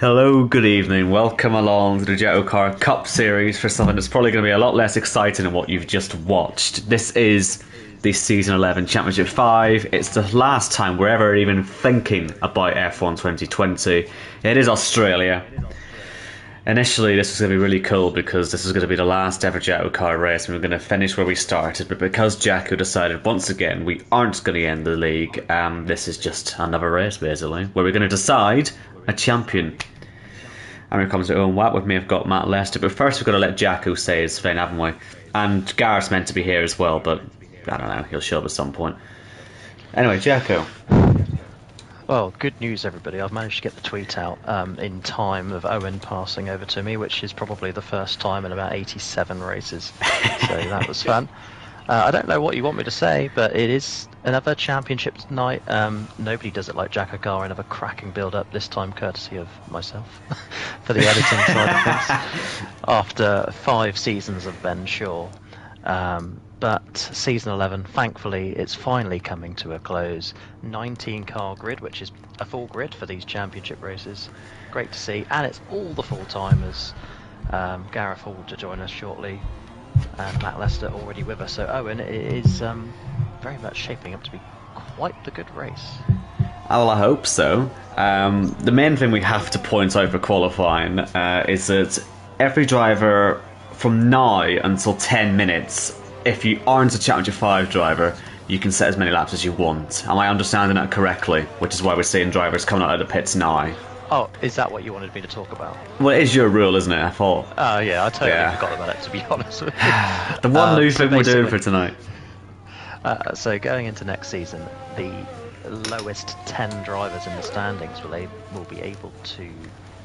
Hello, good evening. Welcome along to the JACKOCAR Cup Series for something that's probably going to be a lot less exciting than what you've just watched. This is the Season 11 Championship 5. It's the last time we're ever even thinking about F1 2020. It is Australia. Initially, this was going to be really cool because this was going to be the last ever JACKOCAR race and we're going to finish where we started. But because Jacko decided once again we aren't going to end the league, this is just another race basically, where we're going to decide a champion. And when it comes to Owen Watt, with me I've got Matt Lester. But first we've got to let Jacko say his thing, haven't we? And Gareth's meant to be here as well, but I don't know, he'll show up at some point. Anyway, Jacko. Well, good news, everybody. I've managed to get the tweet out in time of Owen passing over to me, which is probably the first time in about 87 races. So that was fun. I don't know what you want me to say, but it is another championship night. Nobody does it like JACKOCAR. Another cracking build-up, this time courtesy of myself for the editing side of things. After 5 seasons of Ben Shaw. But Season 11, thankfully, it's finally coming to a close. 19-car grid, which is a full grid for these championship races. Great to see. And it's all the full-timers. Gareth Hall to join us shortly. And Matt Lester already with us. So Owen, it is very much shaping up to be quite the good race. Oh, well, I hope so. The main thing we have to point out for qualifying is that every driver from now until 10 minutes, if you aren't a Championship 5 driver, you can set as many laps as you want. Am I understanding that correctly? Which is why we're seeing drivers coming out of the pits now. Oh, is that what you wanted me to talk about? Well, it is your rule, isn't it? I thought. Oh, yeah, I totally forgot about it, to be honest with you. The one new thing we're doing for tonight. So going into next season, the lowest 10 drivers in the standings will be able to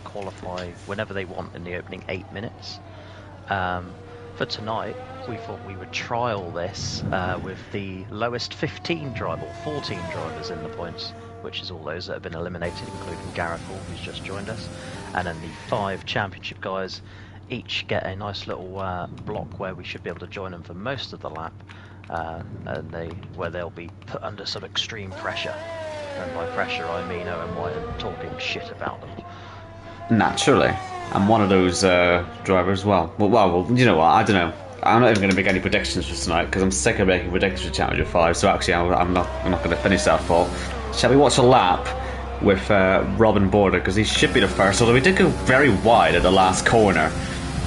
qualify whenever they want in the opening 8 minutes. For tonight, we thought we would trial this with the lowest 14 drivers in the points, which is all those that have been eliminated, including Gareth Hall, who's just joined us. And then the 5 championship guys each get a nice little block where we should be able to join them for most of the lap, where they'll be put under some extreme pressure. And by pressure, I mean Owen White talking shit about them. Naturally. I'm one of those drivers. Well, you know what? I don't know. I'm not even going to make any predictions for tonight because I'm sick of making predictions for Championship 5. So actually, I'm not going to finish that fall. Shall we watch a lap with Robin Border, because he should be the first, although he did go very wide at the last corner,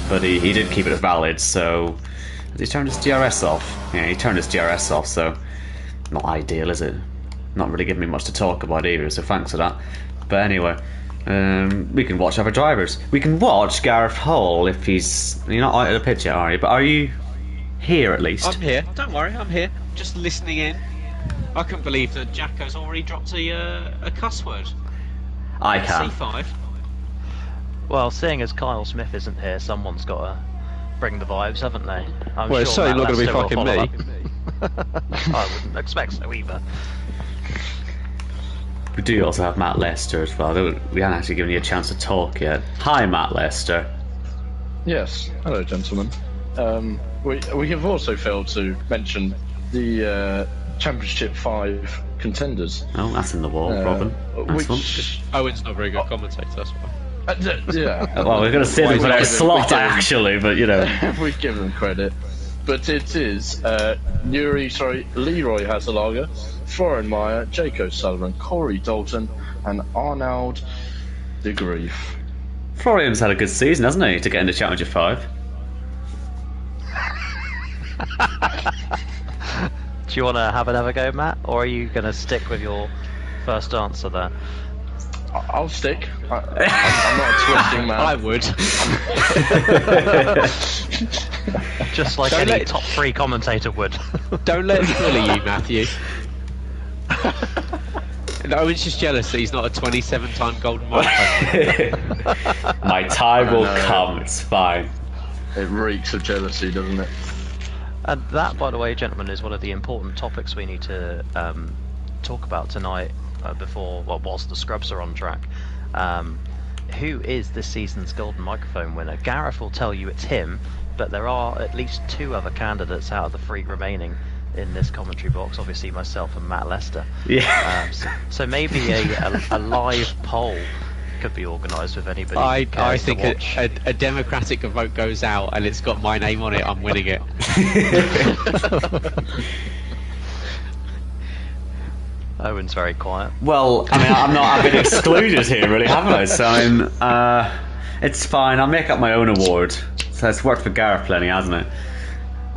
but he did keep it valid. So has he turned his DRS off? Yeah, he turned his DRS off, so not ideal, is it? Not really giving me much to talk about either, so thanks for that. But anyway, we can watch other drivers. We can watch Gareth Hall if you're not out of the pitch yet, are you? But are you here at least? I'm here, don't worry, I'm here, just listening in. I couldn't believe that Jacko's already dropped a cuss word. I can. C5. Well, seeing as Kyle Smith isn't here, someone's got to bring the vibes, haven't they? I'm well, it's sure certainly not going to be Lester fucking will me. I wouldn't expect so either. We do also have Matt Lester as well. We haven't actually given you a chance to talk yet. Hi, Matt Lester. Yes, hello, gentlemen. We have also failed to mention the Championship 5 contenders. Oh, that's in the wall, Robin. Nice one. Owen's not a very good commentator, that's why. Yeah. Well, we're going to say this without a slot, actually, but you know. We give them credit. But it is Leroy Haselager, Florian Meyer, Jaco Sullivan, Corey Dalton, and Arnaud de Grief. Florian's had a good season, hasn't he, to get into Championship 5? Do you want to have another go, Matt, or are you going to stick with your first answer there? I'll stick. I'm not a twisting man. I would. Just like any top 3 commentator would. Don't let him bully you, Matthew. Owen's just jealous that he's not a 27-time golden microphone. My time will come, it's fine. It reeks of jealousy, doesn't it? And that, by the way, gentlemen, is one of the important topics we need to talk about tonight whilst the scrubs are on track. Who is this season's golden microphone winner? Gareth will tell you it's him, but there are at least 2 other candidates out of the 3 remaining in this commentary box, obviously myself and Matt Lester. Yeah. So maybe a live poll could be organised with anybody. who I cares to think watch. a democratic vote goes out and it's got my name on it. I'm winning it. Owen's very quiet. Well, I mean, I've been excluded here, really, haven't I? So, I mean, it's fine. I'll make up my own award. So it's worked for Gareth plenty, hasn't it?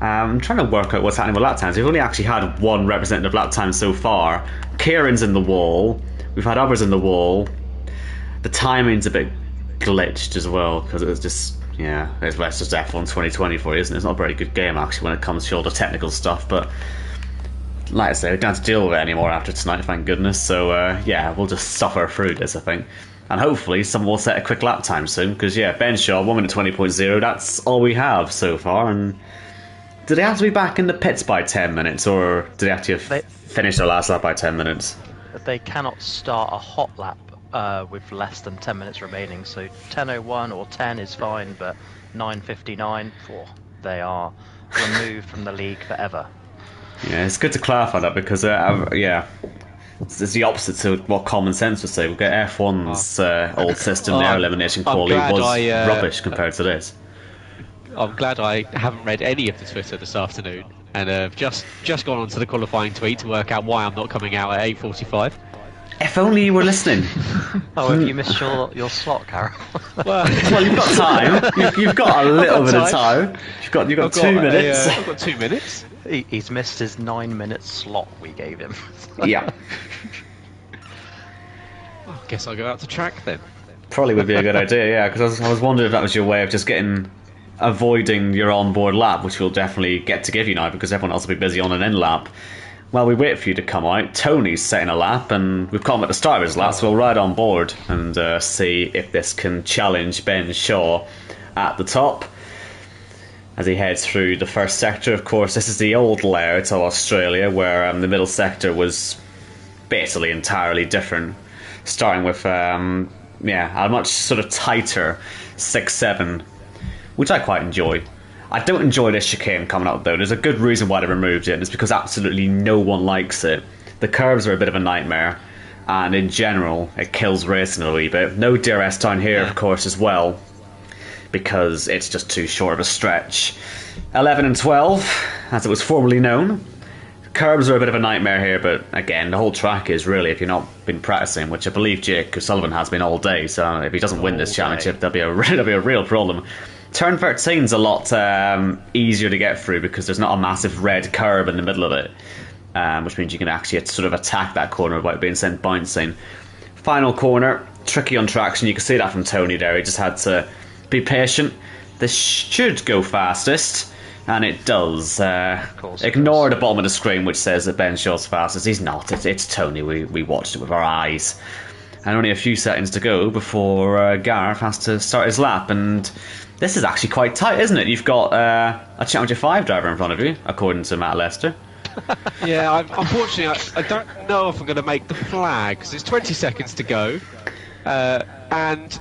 I'm trying to work out what's happening with lap times. We've only actually had one representative lap time so far. Kieran's in the wall. We've had others in the wall. The timing's a bit glitched as well, because it was just, yeah, it's just F1 2020 for you, isn't it? It's not a very good game, actually, when it comes to all the technical stuff, but like I say, we don't have to deal with it anymore after tonight, thank goodness. So, yeah, we'll just suffer through this, I think. And hopefully someone will set a quick lap time soon, because, yeah, Ben Shaw, 1 minute 20.0, that's all we have so far. And do they have to be back in the pits by 10 minutes, or do they have to finish their last lap by 10 minutes? They cannot start a hot lap with less than 10 minutes remaining, so 10:01 or 10 is fine, but 9:59, they are removed from the league forever. Yeah, it's good to clarify that, because, yeah, it's the opposite to what common sense would say. We've got F1's old system, their elimination quality was rubbish compared to this. I'm glad I haven't read any of the Twitter this afternoon, and have just gone on to the qualifying tweet to work out why I'm not coming out at 8:45. If only you were listening. Oh, have you missed your slot, Carol? Well, you've got time. You've got a little bit of time. You've got 2 minutes. I've got 2 minutes. He's missed his 9-minute slot we gave him. Yeah. Well, I guess I'll go out to track then. Probably would be a good idea, yeah, because I was wondering if that was your way of just avoiding your on-board lap, which we'll definitely get to give you now, because everyone else will be busy on an in lap. While we wait for you to come out, Tony's setting a lap, and we've come at the start of his lap, so we'll ride on board and see if this can challenge Ben Shaw at the top as he heads through the first sector. Of course, this is the old layout of Australia, where the middle sector was basically entirely different, starting with a much sort of tighter 6-7, which I quite enjoy. I don't enjoy this chicane coming up, though. There's a good reason why they removed it, and it's because absolutely no one likes it. The curves are a bit of a nightmare, and in general, it kills racing a wee bit. No DRS down here, of course, as well, because it's just too short of a stretch. 11 and 12, as it was formerly known. Curbs are a bit of a nightmare here, but again, the whole track is really, if you've not been practicing, which I believe Jake O'Sullivan has been all day, so if he doesn't win this championship, there'll be a real problem. Turn 13's a lot easier to get through, because there's not a massive red curb in the middle of it, which means you can actually sort of attack that corner without being sent bouncing. Final corner, tricky on traction. You can see that from Tony there. He just had to be patient. This should go fastest, and it does. Ignore the bottom of the screen which says that Ben Shaw's fastest. He's not. It's Tony. We watched it with our eyes. And only a few seconds to go before Gareth has to start his lap, and this is actually quite tight, isn't it? You've got a Championship 5 driver in front of you, according to Matt Lester. Yeah, unfortunately, I don't know if I'm going to make the flag, because it's 20 seconds to go, and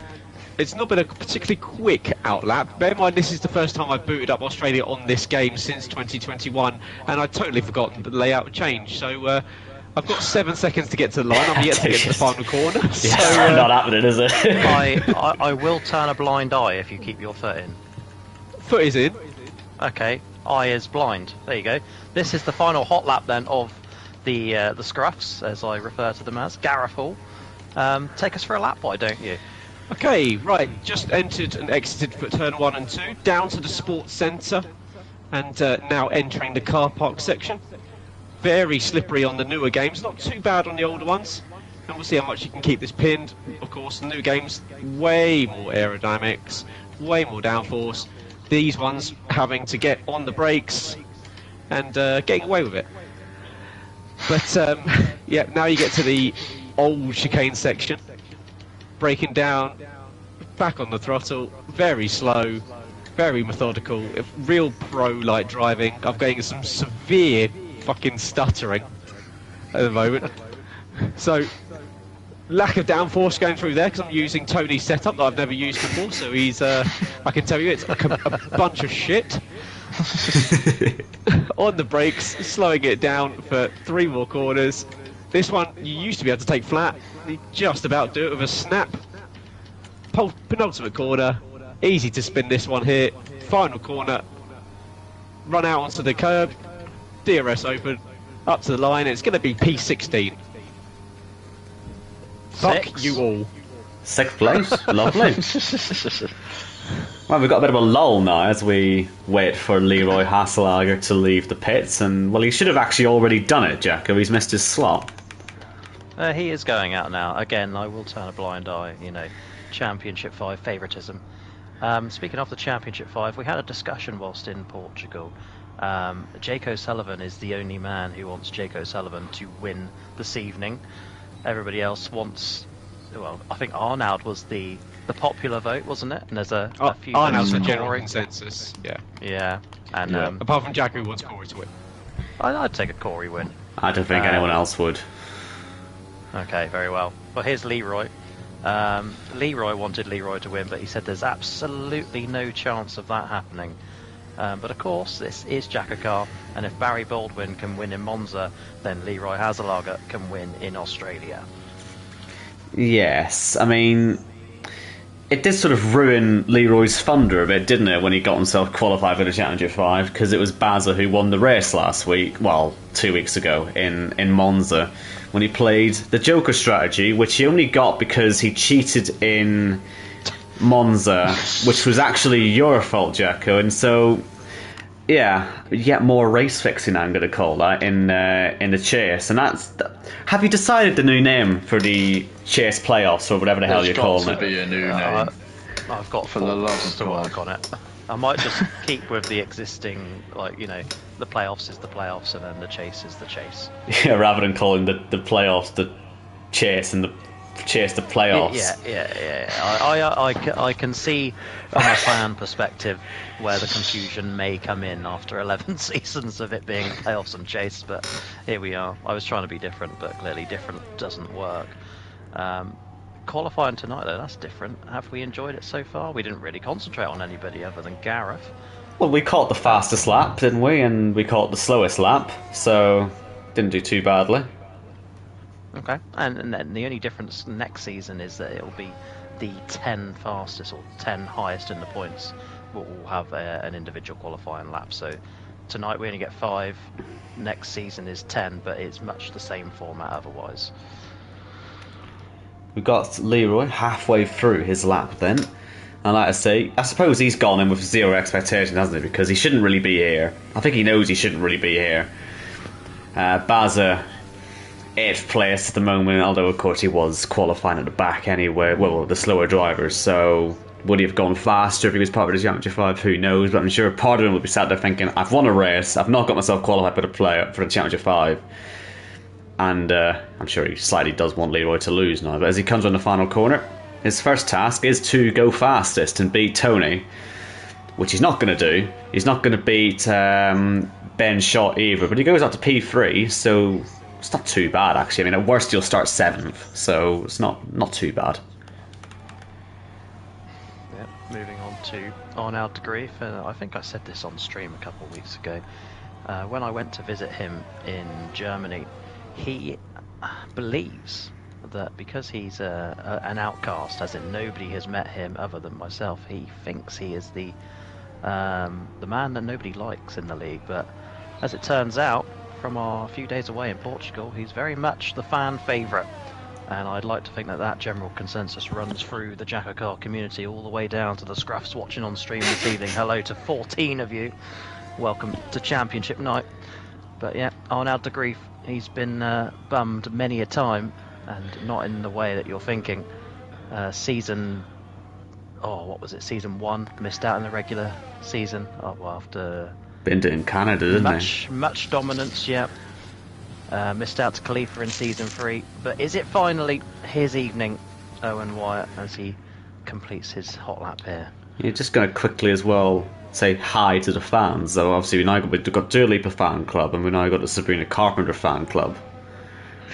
it's not been a particularly quick outlap. Bear in mind, this is the first time I've booted up Australia on this game since 2021, and I'd totally forgotten that the layout changed, so I've got 7 seconds to get to the line. I'm yet to get to the final corner. Yeah, so, not happening, is it? I will turn a blind eye if you keep your foot in. Foot is in. Okay, eye is blind. There you go. This is the final hot lap then of the scruffs, as I refer to them as. Gareth Hall. Take us for a lap, why don't you? Okay, right. Just entered and exited for turn 1 and 2. Down to the sports centre, and now entering the car park section. Very slippery on the newer games, not too bad on the older ones, and we'll see how much you can keep this pinned. Of course, the new games, way more aerodynamics, way more downforce. These ones having to get on the brakes and getting away with it. But yeah, now you get to the old chicane section, breaking down, back on the throttle, very slow, very methodical, real pro-like driving. I'm getting some severe fucking stuttering at the moment, so lack of downforce going through there, because I'm using Tony's setup that I've never used before, so he's I can tell you it's a bunch of shit. On the brakes, slowing it down for 3 more corners. This one you used to be able to take flat, you just about do it with a snap. penultimate corner. Easy to spin this one here. Final corner. Run out onto the curb. DRS open. Up to the line. It's going to be P16. Fuck you all. Sixth place. Lovely. Well, we've got a bit of a lull now as we wait for Leroy Hasselager to leave the pits, and well, he should have actually already done it, Jacko. He's missed his slot. He is going out now. Again, I will turn a blind eye, Championship 5 favouritism. Speaking of the Championship 5, we had a discussion whilst in Portugal. Jake O'Sullivan is the only man who wants Jake O'Sullivan to win this evening. Everybody else wants... Well, I think Arnaud was the popular vote, wasn't it? And there's a few... Arnaud's the general consensus, yeah. Yeah. And apart from Jack, who wants Corey to win. I'd take a Corey win. I don't think anyone else would. Okay, very well. Well, here's Leroy. Leroy wanted Leroy to win, but he said there's absolutely no chance of that happening. But of course, this is JACKOCAR, and if Barry Baldwin can win in Monza, then Leroy Hasselager can win in Australia. Yes, I mean, it did sort of ruin Leroy's thunder a bit, didn't it, when he got himself qualified for the Championship 5, because it was Baza who won the race last week, well, 2 weeks ago, in Monza, when he played the Joker strategy, which he only got because he cheated in Monza, which was actually your fault, Jacko, and so... Yeah, yet more race fixing, I'm going to call that, in the chase. And have you decided the new name for the chase playoffs, or whatever the hell you're calling it? There's got to be a new name. I've got for the love to work on it. I might just keep with the existing, the playoffs is the playoffs, and then the chase is the chase. Yeah, rather than calling the playoffs the chase and the chase the playoffs. Yeah. I can see from a fan perspective where the confusion may come in after 11 seasons of it being playoffs and chase, but here we are. I was trying to be different, but clearly different doesn't work. Qualifying tonight, though, that's different. Have we enjoyed it so far? We didn't really concentrate on anybody other than Gareth. Well, we caught the fastest lap, didn't we? And we caught the slowest lap, so didn't do too badly. Okay, and then the only difference next season is that it'll be the 10 fastest or 10 highest in the points will have an individual qualifying lap. So tonight we only get 5, next season is 10, but it's much the same format otherwise. We got Leroy halfway through his lap then, and like I say, I suppose he's gone in with zero expectations, hasn't he? Because he shouldn't really be here. I think he knows he shouldn't really be here. Baza, 8th place at the moment, although of course he was qualifying at the back anyway, well, the slower drivers, so would he have gone faster if he was part of the Championship 5? Who knows, but I'm sure part of him would be sat there thinking, I've won a race, I've not got myself qualified for the Championship 5, and I'm sure he slightly does want Leroy to lose now. But as he comes on the final corner, his first task is to go fastest and beat Tony, which he's not going to do. He's not going to beat Ben Shot either, but he goes up to P3, so it's not too bad actually. I mean, at worst you'll start 7th, so it's not too bad. Yeah, moving on to Arnaud de Grief, and I think I said this on stream a couple of weeks ago. When I went to visit him in Germany, he believes that because he's an outcast, as in nobody has met him other than myself, he thinks he is the man that nobody likes in the league. But as it turns out, from our few days away in Portugal, he's very much the fan favourite, and I'd like to think that general consensus runs through the JACKOCAR community all the way down to the scruffs watching on stream this evening. Hello to 14 of you. Welcome to Championship night. But yeah, Arnaud de Grief, he's been bummed many a time, and not in the way that you're thinking. Season 1, missed out in the regular season. After been doing Canada, didn't much dominance, yeah. Missed out to Khalifa in season 3, but is it finally his evening, Owen Wyatt, as he completes his hot lap here? You're just going to quickly as well say hi to the fans. So obviously we've got Dua Lipa fan club, and we now got the Sabrina Carpenter fan club,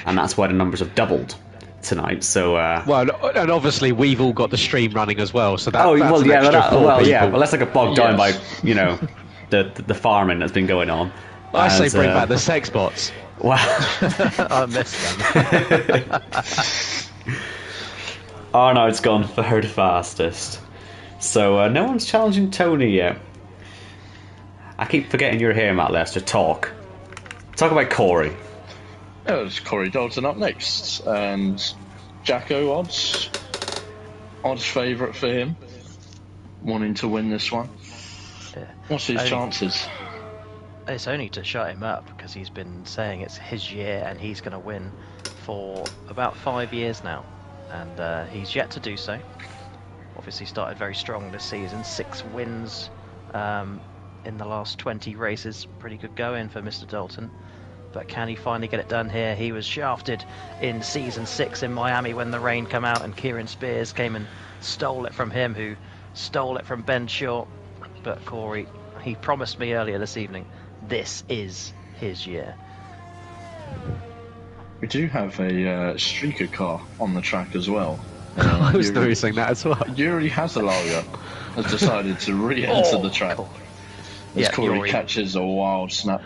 and that's why the numbers have doubled tonight. So well, and obviously we've all got the stream running as well. So that's let's not get bogged down by the farming that's been going on. I say bring back the sex bots. Wow. I missed them. Arnaud's gone third fastest. So no one's challenging Tony yet. I keep forgetting you're here, Matt Lester. Talk about Corey. Oh, it's Corey Dalton up next, and Jacko odds favourite for him, wanting to win this one. Yeah. What's his chances? It's only to shut him up because he's been saying it's his year and he's going to win for about 5 years now, and he's yet to do so. Obviously started very strong this season, 6 wins in the last 20 races, pretty good going for Mr. Dalton. But can he finally get it done here? He was shafted in season 6 in Miami when the rain came out and Kieran Spears came and stole it from him, who stole it from Ben Shaw. But Corey, he promised me earlier this evening, this is his year. We do have a streaker car on the track as well. I was noticing that as well. Yuri Hazalaga has decided to re-enter the track as Corey Yuri catches a wild snap.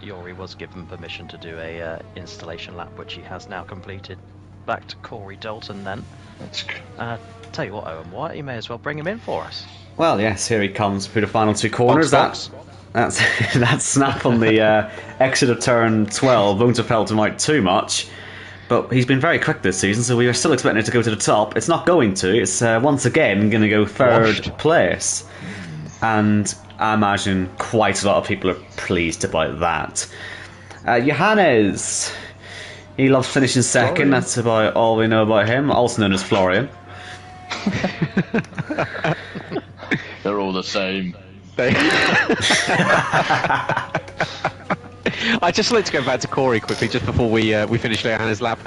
Yuri was given permission to do a installation lap, which he has now completed. Back to Corey Dalton then. Tell you what, Owen White, you may as well bring him in for us. Well, yes, here he comes through the final 2 corners. That's that snap on the exit of turn 12 won't have helped him out too much. But he's been very quick this season, so we are still expecting it to go to the top. It's not going to. It's once again going to go third place. And I imagine quite a lot of people are pleased about that. Johannes, he loves finishing second. Florian. That's about all we know about him. Also known as Florian. They're all the same. I'd just like to go back to Corey quickly, just before we finish Leanna's lap.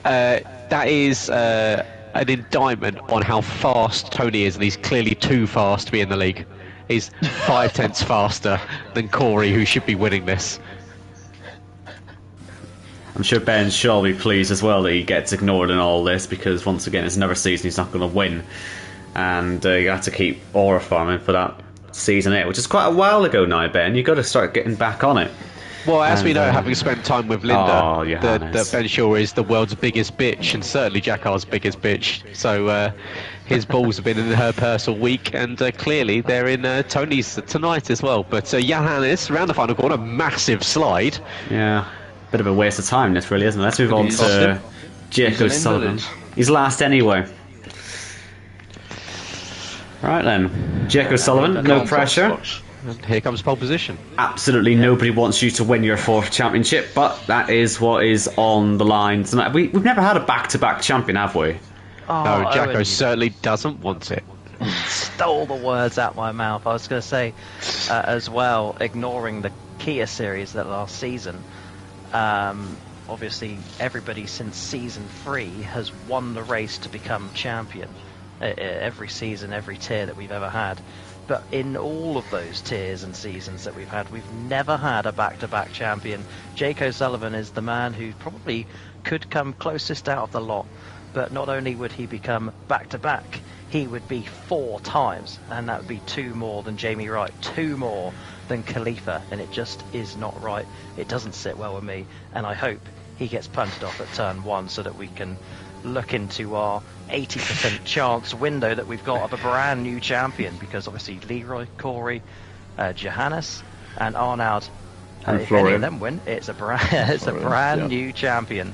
That is an indictment on how fast Tony is, and he's clearly too fast to be in the league. He's 5/10 faster than Corey, who should be winning this. I'm sure Ben Shaw will be pleased as well that he gets ignored in all this, because once again it's another season he's not going to win, and you have to keep aura farming for that season 8, which is quite a while ago now. Ben, you've got to start getting back on it. Well, as we know, having spent time with Linda, Johannes. that Ben Shaw is the world's biggest bitch, and certainly JACKOCAR's biggest bitch. So his balls have been in her purse all week, and clearly they're in Tony's tonight as well. But Johannes, round the final corner, massive slide. Yeah, bit of a waste of time this really, isn't it? Let's move on to Jacko Sullivan. He's last anyway. Right then, Jacko Sullivan, no pressure. And here comes pole position. Absolutely nobody wants you to win your 4th championship, but that is what is on the line tonight. We've never had a back-to-back champion, have we? Oh, No, Jacko Owen, certainly doesn't want it. stole the words out my mouth. I was going to say as well, ignoring the Kia series that last season, obviously everybody since season 3 has won the race to become champion. Every season, every tier that we've ever had. But in all of those tiers and seasons that we've had, we've never had a back-to-back champion. Jacko Sullivan is the man who probably could come closest out of the lot. But not only would he become back-to-back, he would be 4 times. And that would be 2 more than Jamie Wright, 2 more than Khalifa. And it just is not right. It doesn't sit well with me. And I hope he gets punted off at turn 1 so that we can look into our 80% chance window that we've got of a brand new champion, because obviously Leroy, Corey, Johannes and Arnaud, And if Florian. any of them win, it's a brand new champion.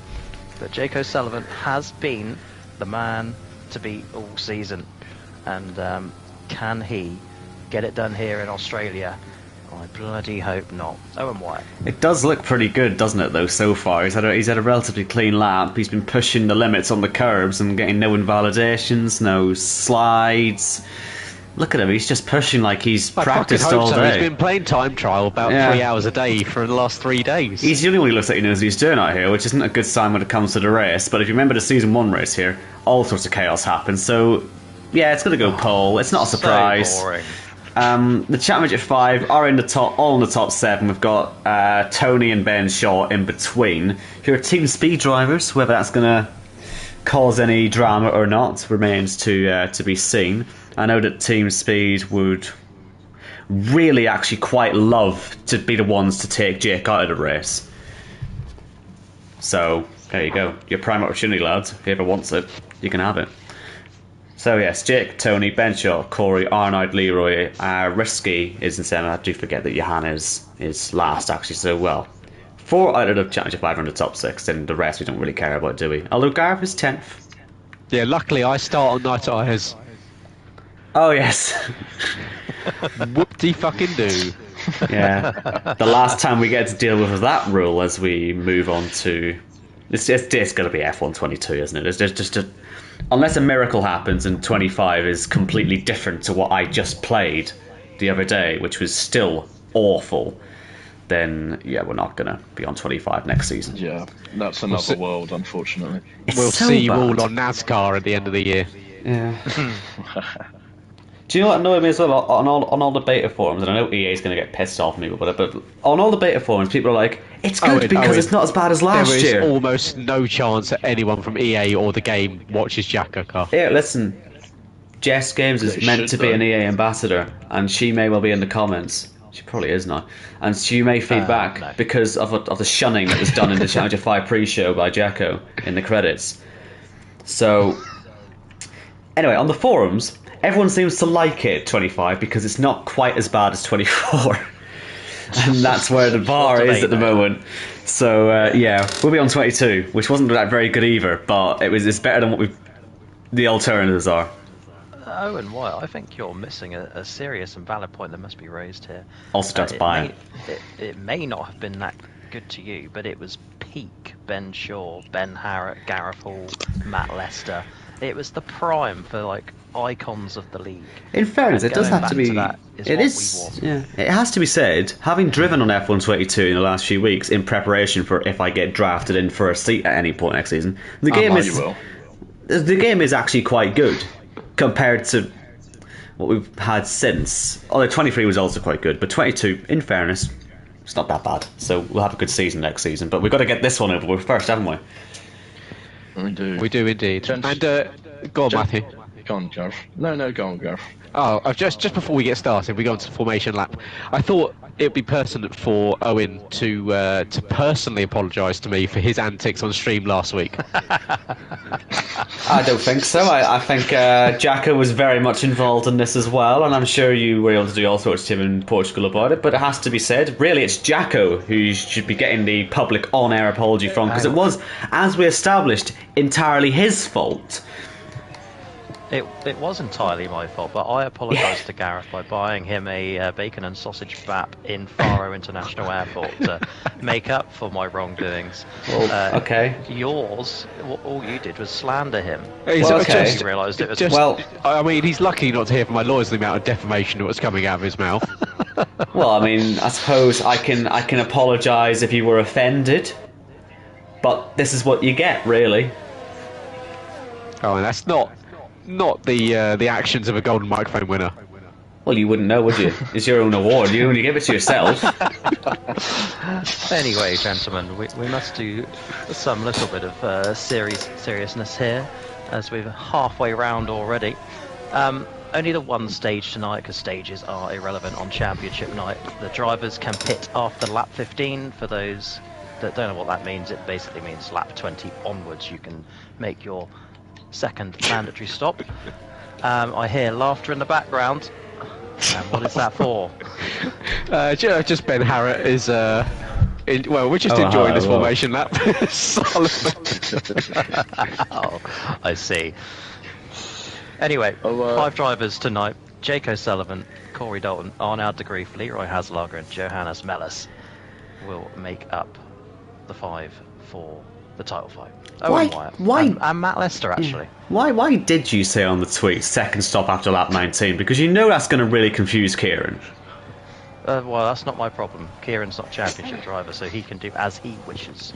But Jacko Sullivan has been the man to beat all season, and can he get it done here in Australia? I bloody hope not. Owen White. It does look pretty good, doesn't it, though, so far? He's had a relatively clean lap. He's been pushing the limits on the curbs and getting no invalidations, no slides. Look at him, he's just pushing like he's practiced all day. He's been playing time trial about 3 hours a day for the last 3 days. He's the only one who looks like he knows what he's doing out here, which isn't a good sign when it comes to the race. But if you remember the season 1 race here, all sorts of chaos happened. So, yeah, it's going to go pole. It's not a surprise. So boring. The Championship 5 are in the top, all in the top 7. We've got Tony and Ben Shaw in between. Who are Team Speed drivers. Whether that's going to cause any drama or not remains to be seen. I know that Team Speed would really actually quite love to be the ones to take Jake out of the race. So There you go. Your prime opportunity, lads. If he ever wants it, you can have it. So yes, Jake, Tony, Ben Shaw, Corey, Arnold, Leroy, Risky is in 7. I do forget that Johanna is last, actually, so well. 4 out of the Championship 500 top 6, and the rest we don't really care about, do we? Although Gareth is 10th. Yeah, luckily I start on night tires. Oh yes. Whoop-de-fucking-do. Yeah. The last time we get to deal with that rule as we move on to... It's going to be F1 22, isn't it? There's just unless a miracle happens and 25 is completely different to what I just played the other day, which was still awful, then yeah, we're not going to be on 25 next season. Yeah, that's another world, unfortunately. We'll so see you bad. all on NASCAR at the end of the year. Yeah. Do you know what annoyed me as well? On all the beta forums, and I know EA is going to get pissed off at me, but on all the beta forums, people are like, it's good because it's not as bad as last year. There is almost no chance that anyone from EA or the game watches JACKOCAR. Here, listen. Jess Games is meant to be an EA ambassador, and she may well be in the comments. She probably is now. And she may feed back no. because of the shunning that was done in the Challenger 5 pre-show by Jacko in the credits. So, anyway, on the forums, everyone seems to like it, 25, because it's not quite as bad as 24. And that's where the bar is at the moment. So, yeah, we'll be on 22, which wasn't that very good either, but it's better than what the alternatives are. Owen White, I think you're missing a serious and valid point that must be raised here. Also, that's buying. It may not have been that good to you, but it was peak Ben Shaw, Ben Harrett, Gareth Hall, Matt Lester. It was the prime for like icons of the league. In fairness, it does have to be. It is. Yeah, it has to be said. Having driven on F1 22 in the last few weeks in preparation for if I get drafted in for a seat at any point next season, the game is actually quite good compared to what we've had since. Although 23 was also quite good, but 22, in fairness, it's not that bad. So we'll have a good season next season. But we've got to get this one over with first, haven't we? We do. We do indeed. And go on, Matthew. Go on, Gareth. No, go on, Gareth. Oh, just before we get started, we go on to the formation lap. I thought it would be pertinent for Owen to personally apologise to me for his antics on stream last week. I don't think so. I think Jacko was very much involved in this as well, and I'm sure you were able to do all sorts to him in Portugal about it, but it has to be said, really it's Jacko who should be getting the public on-air apology from, because it was, as we established, entirely his fault. It was entirely my fault, but I apologise to Gareth by buying him a bacon and sausage bap in Faro International Airport to make up for my wrongdoings. Well, okay. Yours, all you did was slander him. Well, okay. You realised it was I mean, he's lucky not to hear from my lawyers the amount of defamation that was coming out of his mouth. Well, I mean, I suppose I can apologise if you were offended, but this is what you get, really. Oh, and that's not the actions of a golden microphone winner. Well, you wouldn't know, would you? It's your own award. You only give it to yourself. Anyway, gentlemen, we must do some little bit of seriousness here, as we're halfway round already. Only the one stage tonight, because stages are irrelevant on championship night. The drivers can pit after lap 15. For those that don't know what that means, it basically means lap 20 onwards you can make your second mandatory stop. I hear laughter in the background. And what is that for? Just Ben Harrett is we're just enjoying this formation lap. Oh, I see. Anyway, 5 drivers tonight: Jake O'Sullivan, Corey Dalton, Arnaud de Grief, Leroy Haslager, and Johannes Mellis will make up the 5 for the title fight. Why? And Matt Lester, actually. Why did you say on the tweet second stop after lap 19? Because you know that's going to really confuse Kieran. Well, that's not my problem. Kieran's not championship driver, so he can do as he wishes.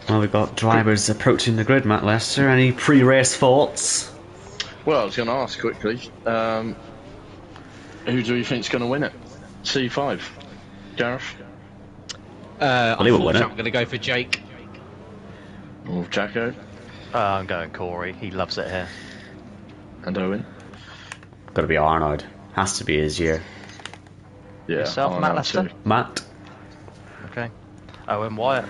Well, we've got drivers approaching the grid, Matt Lester. Any pre-race thoughts? Well, I was going to ask quickly, who do you think's going to win it? C5? Gareth? Well, he won't win it. I'm going to go for Jake. Or Jacko? I'm going Corey. He loves it here. And Owen? Got to be Arnold. Has to be his year. Yeah. Yourself, Matt Lester? Matt? Okay. Owen Wyatt?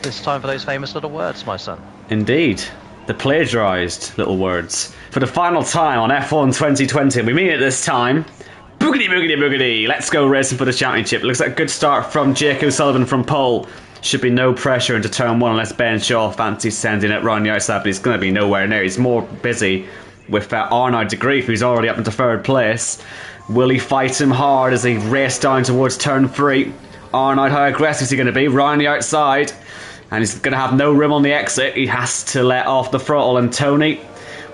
It's time for those famous little words, my son. Indeed. The plagiarised little words. For the final time on F1 2020, and we mean it this time. Boogity, boogity, boogity. Let's go racing for the championship. Looks like a good start from Jake O'Sullivan from pole. Should be no pressure into turn 1 unless Ben Shaw fancies sending it round the outside, but he's going to be nowhere near. He's more busy with Arnaud de Grief, who's already up into 3rd place. Will he fight him hard as he race down towards turn 3? Arnaud, how aggressive is he going to be? Round the outside. And he's going to have no room on the exit. He has to let off the throttle, and Tony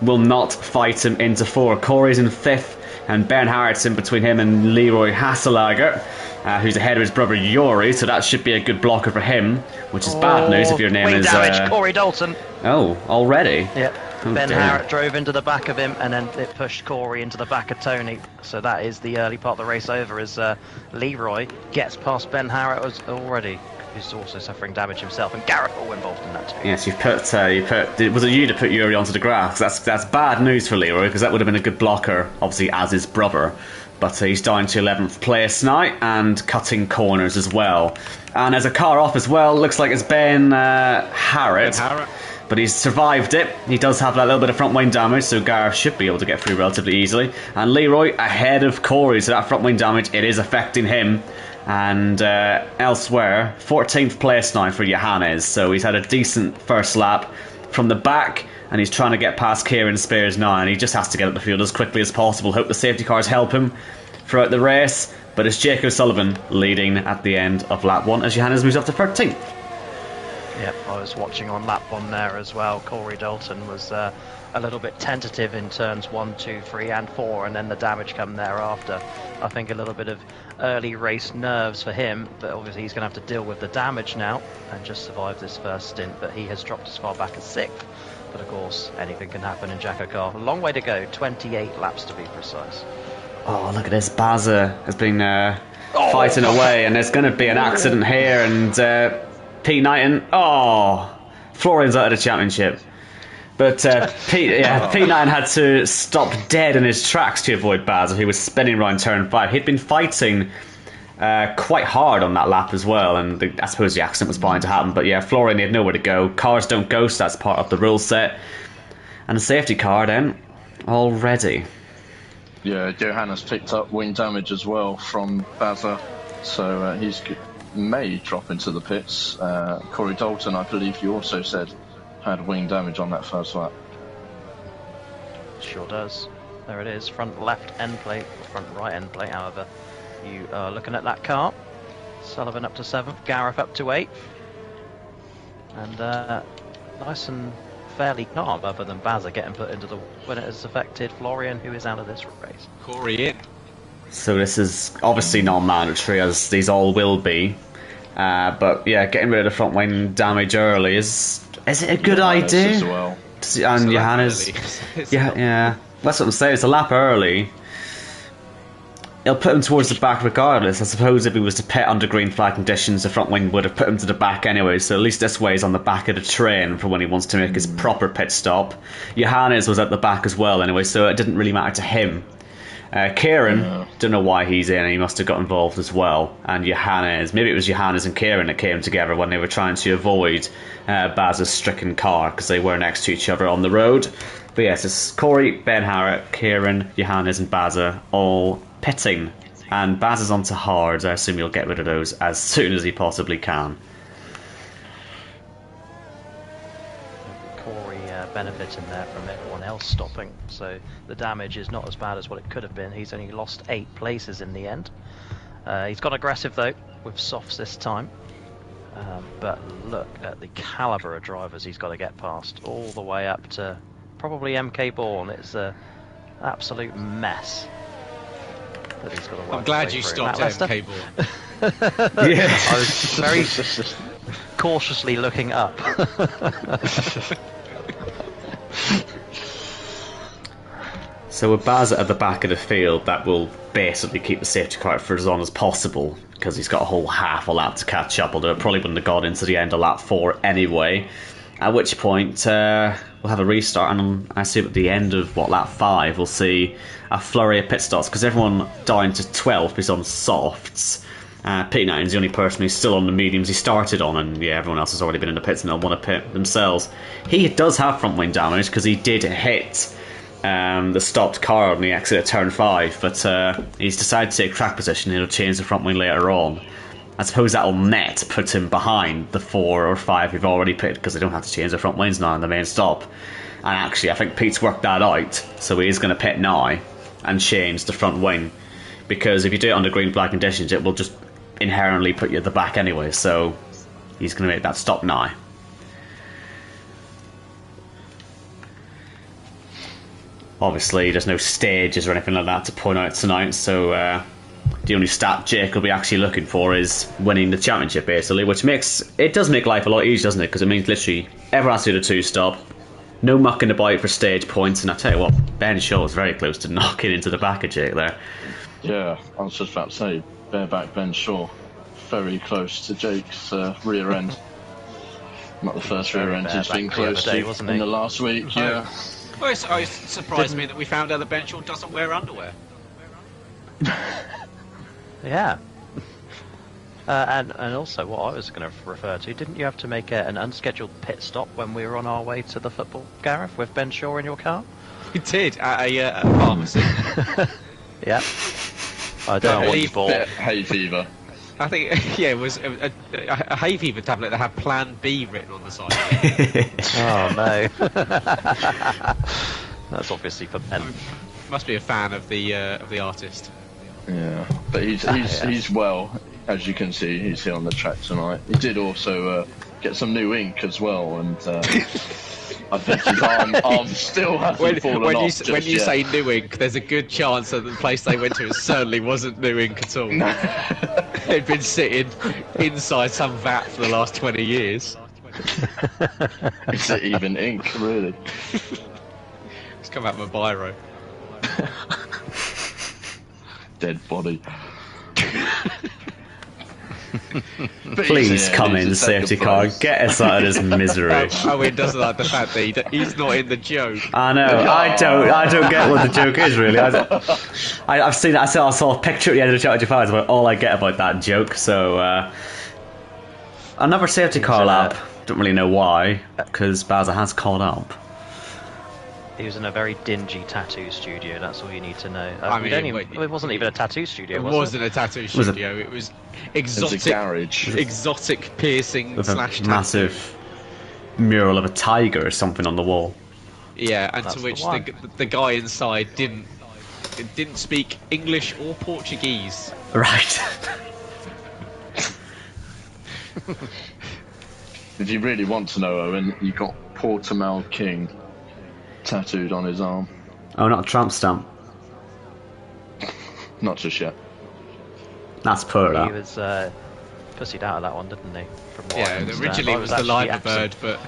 will not fight him into 4. Corey's in 5th, and Ben Harrison between him and Leroy Hasselager, who's ahead of his brother Yuri, so that should be a good blocker for him, which is bad news if your name wing is... damage, Corey Dalton. Oh, already? Yep. Oh, Ben dear. Harrett drove into the back of him, and then it pushed Corey into the back of Tony. So that is the early part of the race over as Leroy gets past Ben Harrett already, who's also suffering damage himself, and Gareth all involved in that too. Yes, you put. Was it you to put Yuri onto the grass? That's bad news for Leroy, because that would have been a good blocker, obviously as his brother. But he's down to 11th place now and cutting corners as well. And there's a car off as well. Looks like it's Ben Harrett. But he's survived it. He does have that little bit of front wing damage, so Gareth should be able to get through relatively easily. And Leroy ahead of Corey, so that front wing damage, it is affecting him. And elsewhere, 14th place now for Johannes, so he's had a decent first lap from the back, and he's trying to get past Kieran Spears now, and he just has to get up the field as quickly as possible. Hope the safety cars help him throughout the race, but it's Jake O'Sullivan leading at the end of lap 1 as Johannes moves up to 13th. Yep, I was watching on lap 1 there as well. Corey Dalton was a little bit tentative in turns 1, 2, 3 and 4, and then the damage come thereafter. I think a little bit of early race nerves for him, but obviously he's going to have to deal with the damage now and just survive this first stint, but he has dropped as far back as 6th. But of course, anything can happen in JACKOCAR. A long way to go, 28 laps to be precise. Oh, look at this. Baza has been fighting away, and there's going to be an accident here, and Pete Knighton, Florian's out of the championship. But Pete Knighton had to stop dead in his tracks to avoid Baza, who was spinning around turn 5. He'd been fighting quite hard on that lap as well, and I suppose the accident was bound to happen. But yeah, Florian, he had nowhere to go. Cars don't go, so that's part of the rule set. And a safety car then, already. Yeah, Johannes picked up wing damage as well from Baza, so may drop into the pits. Corey Dalton, I believe you also said, had wing damage on that first lap. Sure does. There it is, front left end plate, or front right end plate, however you are looking at that car. Sullivan up to 7th, Gareth up to 8th. And nice and fairly calm, other than Baza getting put into the... when it has affected Florian, who is out of this race. Corey in. So this is obviously non-mandatory, as these all will be. But yeah, getting rid of the front wing damage early is it a good idea? As well. And Johannes, yeah, that's what I'm saying. It's a lap early. It'll put him towards the back regardless. I suppose if he was to pit under green flag conditions, the front wing would have put him to the back anyway, so at least this way he's on the back of the train for when he wants to make his proper pit stop. Johannes was at the back as well anyway, so it didn't really matter to him. Kieran, don't know why he's in, he must have got involved as well. And Johannes, maybe it was Johannes and Kieran that came together when they were trying to avoid Baz's stricken car, because they were next to each other on the road. But yes, it's Corey, Ben Harrett, Kieran, Johannes and Baza all pitting, and Baz is onto hards. I assume he'll get rid of those as soon as he possibly can. Corey benefiting there from everyone else stopping, so the damage is not as bad as what it could have been. He's only lost 8 places in the end. He's gone aggressive though, with softs this time. But look at the calibre of drivers he's got to get past, all the way up to probably MK Bourne. It's an absolute mess. He's got to I'm glad you stopped MK Bourne. Yeah. I was very cautiously looking up. So with Baz at the back of the field, that will basically keep the safety car for as long as possible, because he's got a whole half a lap to catch up, although it probably wouldn't have got into the end of lap 4 anyway. At which point we'll have a restart, and I assume at the end of lap 5 we'll see a flurry of pit stops, because everyone down to 12th is on softs, Pete Knighton's the only person who's still on the mediums he started on, and yeah, everyone else has already been in the pits and they'll want to pit themselves. He does have front wing damage because he did hit the stopped car on the exit at turn 5, but he's decided to take track position and he'll change the front wing later on. I suppose that'll net put him behind the 4 or 5 we've already picked because they don't have to change their front wings now in the main stop. And actually, I think Pete's worked that out, so he is going to pit now and change the front wing, because if you do it under green-black conditions, it will just inherently put you at the back anyway, so he's going to make that stop now. Obviously, there's no stages or anything like that to point out tonight, so the only stat Jake will be actually looking for is winning the championship, basically, which does make life a lot easier, doesn't it? Because it means literally everyone has to do the 2-stop, no mucking about for stage points, and I tell you what, Ben Shaw was very close to knocking into the back of Jake there. Yeah, I was just about to say, bareback Ben Shaw, very close to Jake's rear end. Not the first rear end he's been close to in the last week, yeah. Well, it surprised me that we found out that Ben Shaw doesn't wear underwear. Yeah. And also, what I was going to refer to, didn't you have to make an unscheduled pit stop when we were on our way to the football, Gareth, with Ben Shaw in your car? We did, at a pharmacy. Yeah. I don't know what you bought. Hay fever. I think, yeah, it was a hay fever tablet that had Plan B written on the side. Oh, no. That's obviously for Ben. Must be a fan of the artist. Yeah, but he's well, as you can see, he's here on the track tonight. He did also get some new ink as well, and I think his arm still hasn't fallen off. When you say new ink, there's a good chance that the place they went to certainly wasn't new ink at all. No. They'd been sitting inside some vat for the last 20 years. Is it even ink, really? It's come out of a biro. Dead body. Please come in, safety car. Get us out of this misery. Owen doesn't like the fact that he's not in the joke. I know. I don't get what the joke is really. I've seen. I saw a picture at the end of the Championship Five about all I get about that joke. So another safety car lap. Don't really know why, because Bowser has called up. He was in a very dingy tattoo studio, that's all you need to know. It wasn't even a tattoo studio, It wasn't a tattoo studio, it was exotic. It was a garage. Exotic piercing with slash a massive mural of a tiger or something on the wall. Yeah, and to which the guy inside didn't speak English or Portuguese. Right. If you really want to know, Owen, you got Portimao King tattooed on his arm. Oh, not a tramp stamp. Not just yet. That's poor. He was pussied out of that one, didn't he? From what I understand. Originally it was the Lima bird, but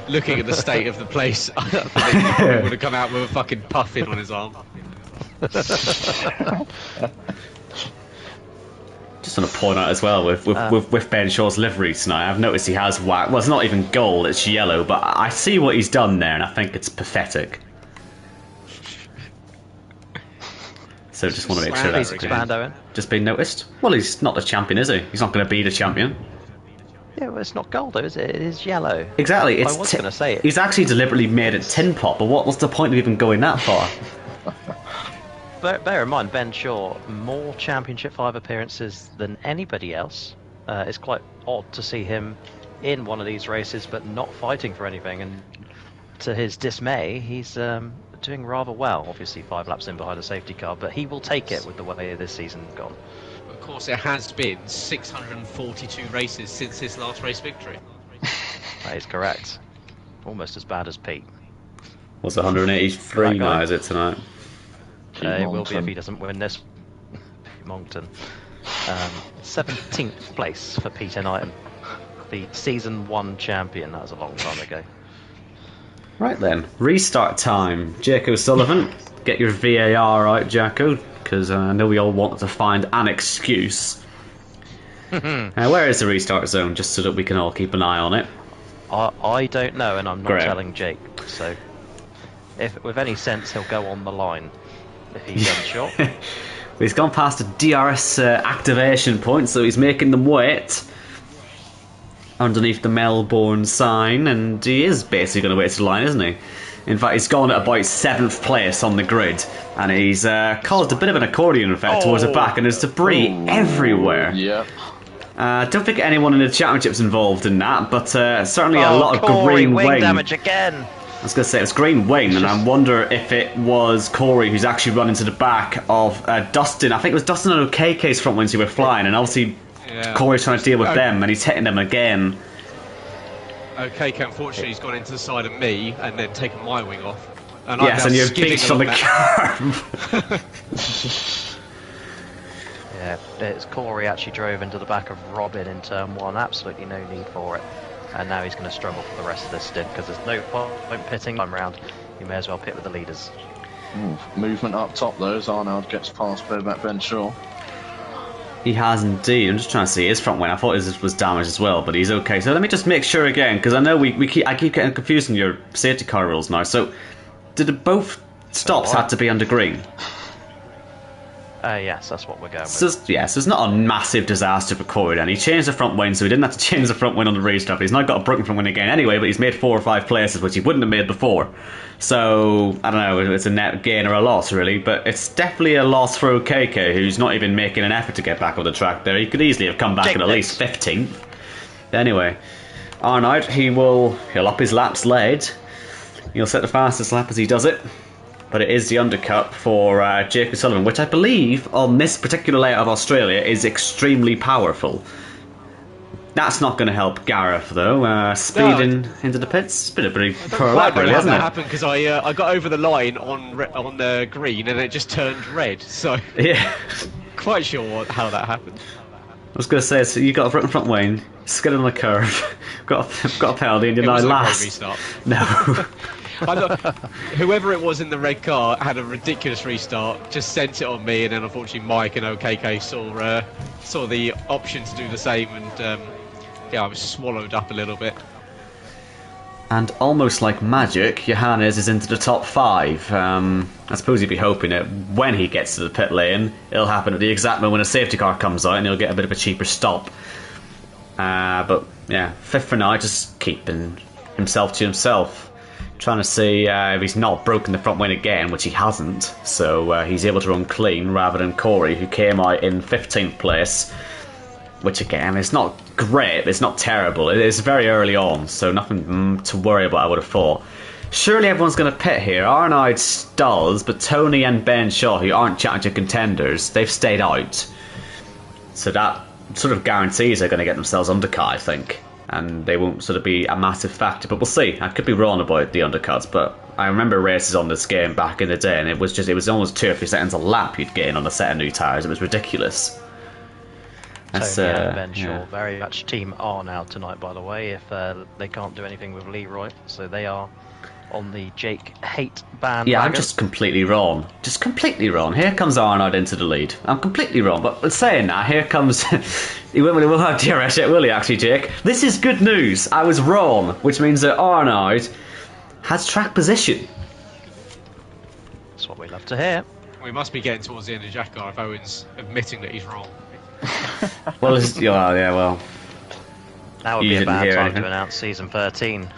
looking at the state of the place, I think he would have come out with a fucking puffin on his arm. Just want to point out as well with Ben Shaw's livery tonight, I've noticed he has white. Well, it's not even gold; it's yellow. But I see what he's done there, and I think it's pathetic. So just want to make sure that's just been noticed. Well, he's not the champion, is he? He's not going to be the champion. Yeah, well, it's not gold, though, is it? It is yellow. Exactly. I was going to say it. He's actually deliberately made it tin pot. But what was the point of even going that far? Bear in mind, Ben Shaw, more Championship 5 appearances than anybody else. It's quite odd to see him in one of these races but not fighting for anything, and to his dismay, he's doing rather well. Obviously 5 laps in behind a safety car, but he will take it with the way this season's gone. Of course, it has been 642 races since his last race victory. That is correct. Almost as bad as Pete. What's 183 now, is it, tonight? It will be if he doesn't win this. Moncton. 17th place for Peter Knighton, the Season 1 champion. That was a long time ago. Right then, restart time. Jacko Sullivan, get your VAR out, Jacko, because I know we all want to find an excuse. Where is the restart zone, just so that we can all keep an eye on it? I don't know, and I'm not telling Jake. So, if with any sense, he'll go on the line if he's unsure. He's gone past the DRS activation point, so he's making them wait underneath the Melbourne sign, and he is basically going to wait to the line, isn't he? In fact, he's gone at about 7th place on the grid, and he's caused a bit of an accordion effect towards the back, and there's debris everywhere. Yeah. I don't think anyone in the championship's involved in that, but certainly a lot of Corey, green wing wing damage again. I was going to say, it was green wing, and I wonder if it was Corey who's actually run into the back of Dustin. I think it was Dustin and OKK's front wings who were flying, and obviously Corey's trying to deal with them, and he's hitting them again. Okay, unfortunately, he's gone into the side of me and then taken my wing off. And Yes, and you're beached on the curb. Yeah, it's Corey actually drove into the back of Robin in turn 1. Absolutely no need for it. And now he's going to struggle for the rest of this stint because there's no point pitting time round. You may as well pit with the leaders. Movement up top though as Arnold gets past Bareback Ben Shaw. He has indeed. I'm just trying to see his front wing. I thought his was damaged as well, but he's okay. So let me just make sure again, because I know I keep getting confused in your safety car rules now. So did both stops have to be under green? Yes, that's what we're going with. So it's not a massive disaster for Corey then. He changed the front wing, so he didn't have to change the front wing on the restart. He's not got a broken front wing again anyway, but he's made 4 or 5 places, which he wouldn't have made before. So, I don't know, it's a net gain or a loss, really, but it's definitely a loss for OKK, who's not even making an effort to get back on the track there. He could easily have come back at least 15th. Anyway, Arnold, he'll up his laps lead. He'll set the fastest lap as he does it. But it is the undercut for Jake O'Sullivan, which I believe on this particular layout of Australia is extremely powerful. That's not going to help Gareth though. Speeding into the pits, it's been a pretty poor lap, really, hasn't it? That happened because I got over the line on the green and it just turned red. So yeah, quite sure how that happened. I was going to say, so you got a front wing, skidded on the curve, got a penalty, and you're now last. No. Whoever it was in the red car had a ridiculous restart, just sent it on me, and then unfortunately Mike and OKK saw the option to do the same, and I was swallowed up a little bit. And almost like magic, Johannes is into the top 5. I suppose you'd be hoping that when he gets to the pit lane, it'll happen at the exact moment when a safety car comes out and he'll get a bit of a cheaper stop. But yeah, 5th for now, just keeping himself to himself. Trying to see if he's not broken the front wing again, which he hasn't, so he's able to run clean rather than Corey, who came out in 15th place, which again, it's not great, it's not terrible, it's very early on, so nothing to worry about, I would have thought. Surely everyone's going to pit here. Arnold does, but Tony and Ben Shaw, who aren't championship contenders, they've stayed out. So that sort of guarantees they're going to get themselves undercut, I think. And they won't sort of be a massive factor, but we'll see. I could be wrong about the undercuts, but I remember races on this game back in the day, and it was almost 2 or 3 seconds a lap you'd gain on a set of new tyres. It was ridiculous. That's, Ben Shaw, very much Team R now tonight, by the way, if they can't do anything with Leroy, so they are on the Jake hate ban. Yeah, I'm just completely wrong. Just completely wrong. Here comes Arnold into the lead. I'm completely wrong, but saying that, here comes... he will have DRS yet, will he, actually, Jake? This is good news. I was wrong, which means that Arnold has track position. That's what we love to hear. We must be getting towards the end of JACKOCAR if Owen's admitting that he's wrong. Well, well... That would be a bad time to announce Season 13.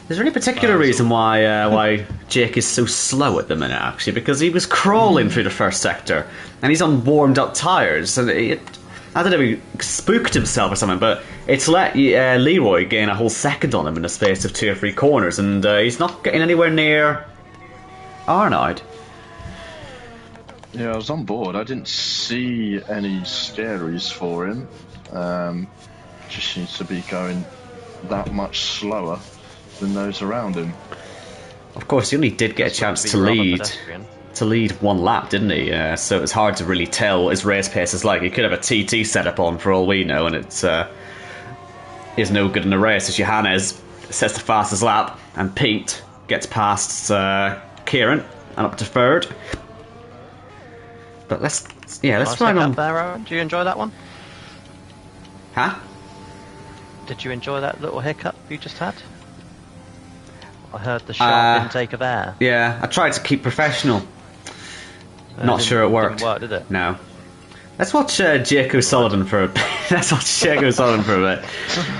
Is there any particular reason why Jake is so slow at the minute, actually? Because he was crawling through the first sector, and he's on warmed-up tyres, and I don't know if he spooked himself or something, but it's let Leroy gain a whole second on him in the space of 2 or 3 corners, and he's not getting anywhere near Arnold. Yeah, I was on board. I didn't see any scaries for him. Just seems to be going that much slower than those around him. Of course, he only did get a chance to lead 1 lap, didn't he? So it's hard to really tell what his race pace is like. He could have a TT set up on for all we know, and it's is no good in the race. As Johannes sets the fastest lap, and Pete gets past Kieran and up to 3rd. But let's run on. There, Owen. Did you enjoy that one? Huh? Did you enjoy that little hiccup you just had? I heard the sharp intake of air. Yeah, I tried to keep professional. Not sure it worked. Didn't work, did it? No. Let's watch Jake O'Sullivan for a bit. Let's watch Jake O'Sullivan for a bit.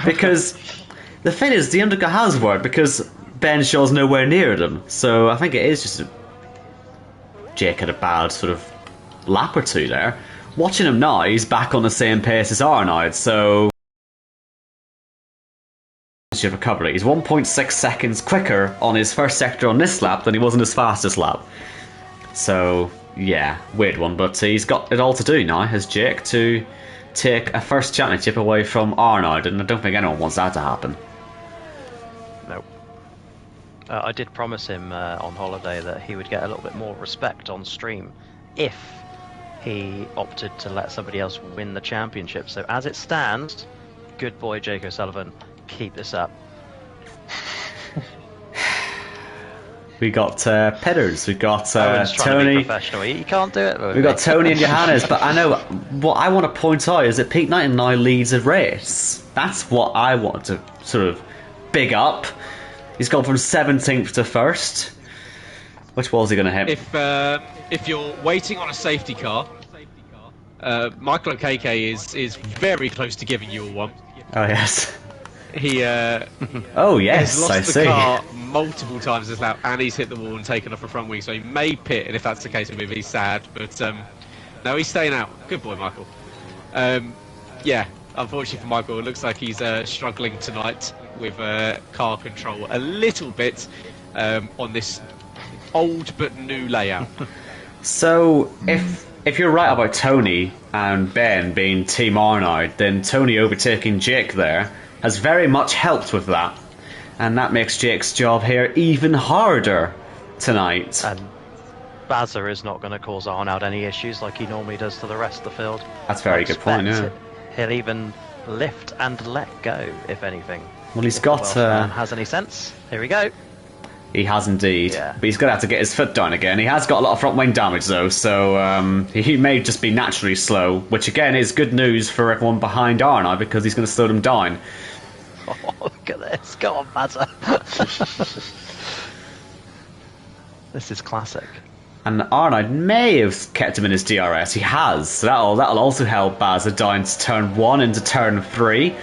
Because the thing is, the undercut has worked because Ben Shaw's nowhere near them. So I think it is just Jake had a bad sort of lap or two there. Watching him now, he's back on the same pace as Arnold, so recovery. He's 1.6 seconds quicker on his first sector on this lap than he was on his fastest lap. So, yeah, weird one, but he's got it all to do now, as Jake, to take a first championship away from Arnold, and I don't think anyone wants that to happen. Nope. I did promise him on holiday that he would get a little bit more respect on stream if he opted to let somebody else win the championship. So as it stands, good boy Jake O'Sullivan, keep this up. We got Petters, we got Owen's trying to be Tony. professional. He can't do it. We got Tony and Johannes, but I know what I want to point out is that Pete Knighton now leads a race. That's what I want to sort of big up. He's gone from 17th to 1st. Which wall's he going to hit? If you're waiting on a safety car, Michael KK is very close to giving you a one. Oh yes. He oh yes, has lost I the see. car multiple times this lap, and he's hit the wall and taken off a front wing, so he may pit, and if that's the case, maybe he's sad, but no, he's staying out. Good boy, Michael. Yeah, unfortunately for Michael, it looks like he's struggling tonight with car control a little bit on this old but new layout. So if you're right about Tony and Ben being Team Arnold, then Tony overtaking Jake there has very much helped with that, and that makes Jake's job here even harder tonight. And Bazza is not going to cause Arnold any issues like he normally does to the rest of the field. That's a very good point, yeah. He'll even lift and let go, if anything. Well, he's got... has any sense? Here we go. He has indeed, Yeah. but he's going to have to get his foot down again. He has got a lot of front wing damage though, so he may just be naturally slow, which again is good news for everyone behind Arnold because he's going to slow them down. Oh, look at this. Go on, Bazza. This is classic. And Arnold may have kept him in his DRS. He has, so that'll also help Bazza down to turn 1 into turn 3.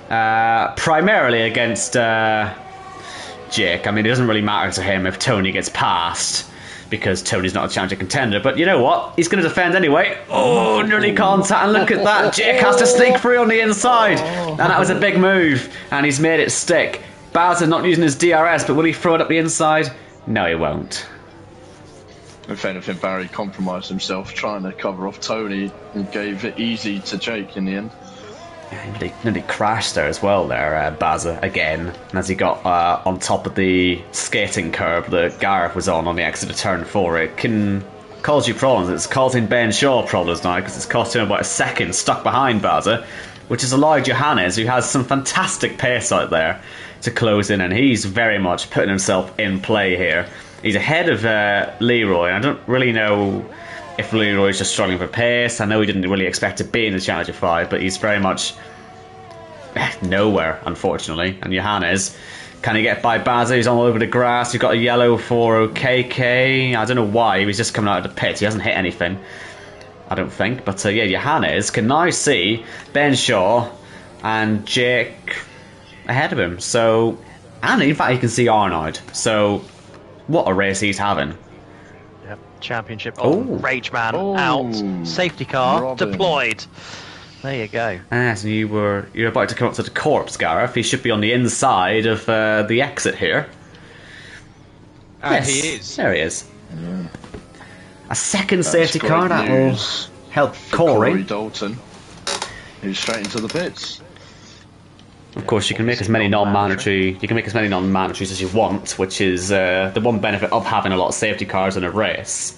Primarily against Jake. I mean, it doesn't really matter to him if Tony gets past, because Tony's not a challenger contender, but you know what? He's going to defend anyway. Oh, nearly contact, and look at that. Jake has to sneak through on the inside, and that was a big move, and he's made it stick. Bazza not using his DRS, but will he throw it up the inside? No, he won't. If anything, Barry compromised himself trying to cover off Tony and gave it easy to Jake in the end. He nearly crashed there as well there, Bazza, again, and as he got on top of the skating curb that Gareth was on the exit of turn 4, it can cause you problems. It's causing Ben Shaw problems now because it's costing him about a second stuck behind Bazza, which has allowed Johannes, who has some fantastic pace out there, to close in, and he's very much putting himself in play here. He's ahead of Leroy, and I don't really know if Leroy's just struggling for pace. I know he didn't really expect to be in the Challenger 5, but he's very much nowhere, unfortunately. And Johannes, can he get by Bazza? He's all over the grass. He's got a yellow for KK. I don't know why. He was just coming out of the pit. He hasn't hit anything, I don't think. But yeah, Johannes can now see Ben Shaw and Jake ahead of him. So, and in fact, he can see Arnold. So, what a race he's having. Yep. Championship. Oh, Rage Man out. Safety car Robin. Deployed. There you go. So you're about to come up to the corpse, Gareth. He should be on the inside of the exit here. And he is. There he is. Yeah. A second That's safety great car that will news help for Corey. Dalton, who's straight into the pits. Of course, you can make as many non-mandatory. You can make as many non-mandatories as you want, which is the one benefit of having a lot of safety cars in a race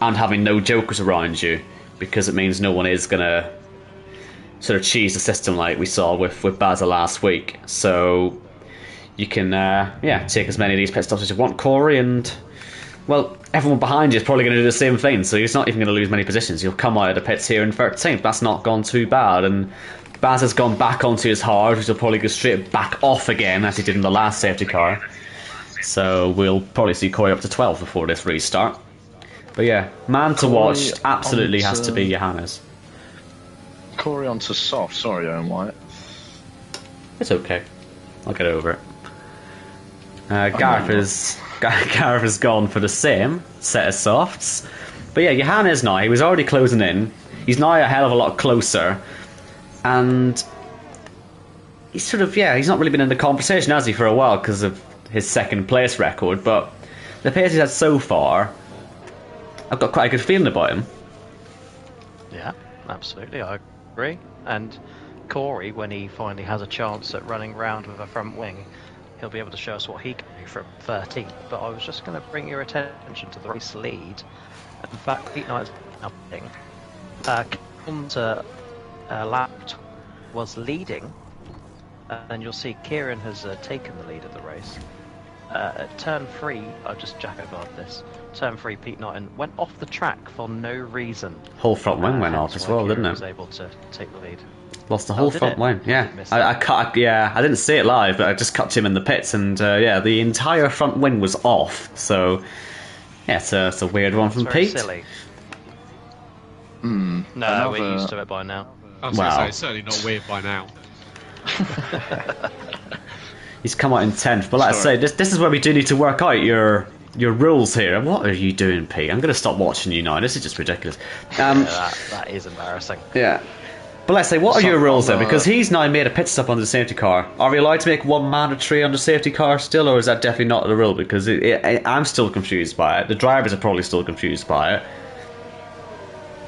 and having no jokers around you, because it means no one is gonna sort of cheese the system like we saw with Bazza last week. So you can take as many of these pit stops as you want, Corey, and well, everyone behind you is probably going to do the same thing. So he's not even going to lose many positions. You'll come out of the pits here in 13th. That's not gone too bad, and Baz has gone back onto his hard, which will probably go straight back off again, as he did in the last safety car. So we'll probably see Corey up to 12 before this restart. But yeah, man to Corey watch absolutely has onto- to be Johannes. Corey onto soft. Sorry, Owen White. It's okay. I'll get over it. Gareth has gone for the same set of softs. But yeah, Johannes now, he was already closing in. He's now a hell of a lot closer. And he's sort of, he's not really been in the conversation, has he, for a while because of his second place record. But the pace he's had so far, I've got quite a good feeling about him. Yeah, absolutely, I agree. And Corey, when he finally has a chance at running round with a front wing, he'll be able to show us what he can do from 13th. But I was just going to bring your attention to the race lead. In fact, Pete Knight's nothing. Counter lap was leading, and you'll see Kieran has taken the lead of the race. At turn 3, I just Jacko-barred this. Turn 3, Pete Knight went off the track for no reason. Whole front wing went off as well, didn't it? Was able to take the lead. Lost the whole front wing, yeah. I didn't see it live, but I just cut him in the pits, and the entire front wing was off. So, yeah, it's a weird one from Pete. Silly. Hmm. No, we're used to it by now. I was going to say, it's certainly not weird by now. He's come out in 10th, but like I say, this is where we do need to work out your rules here. What are you doing, Pete? I'm going to stop watching you now. This is just ridiculous. That is embarrassing. Yeah. But let's say, what are your rules then? Because he's now made a pit stop on the safety car. Are we allowed to make one mandatory on the safety car still, or is that definitely not the rule? Because I'm still confused by it. The drivers are probably still confused by it.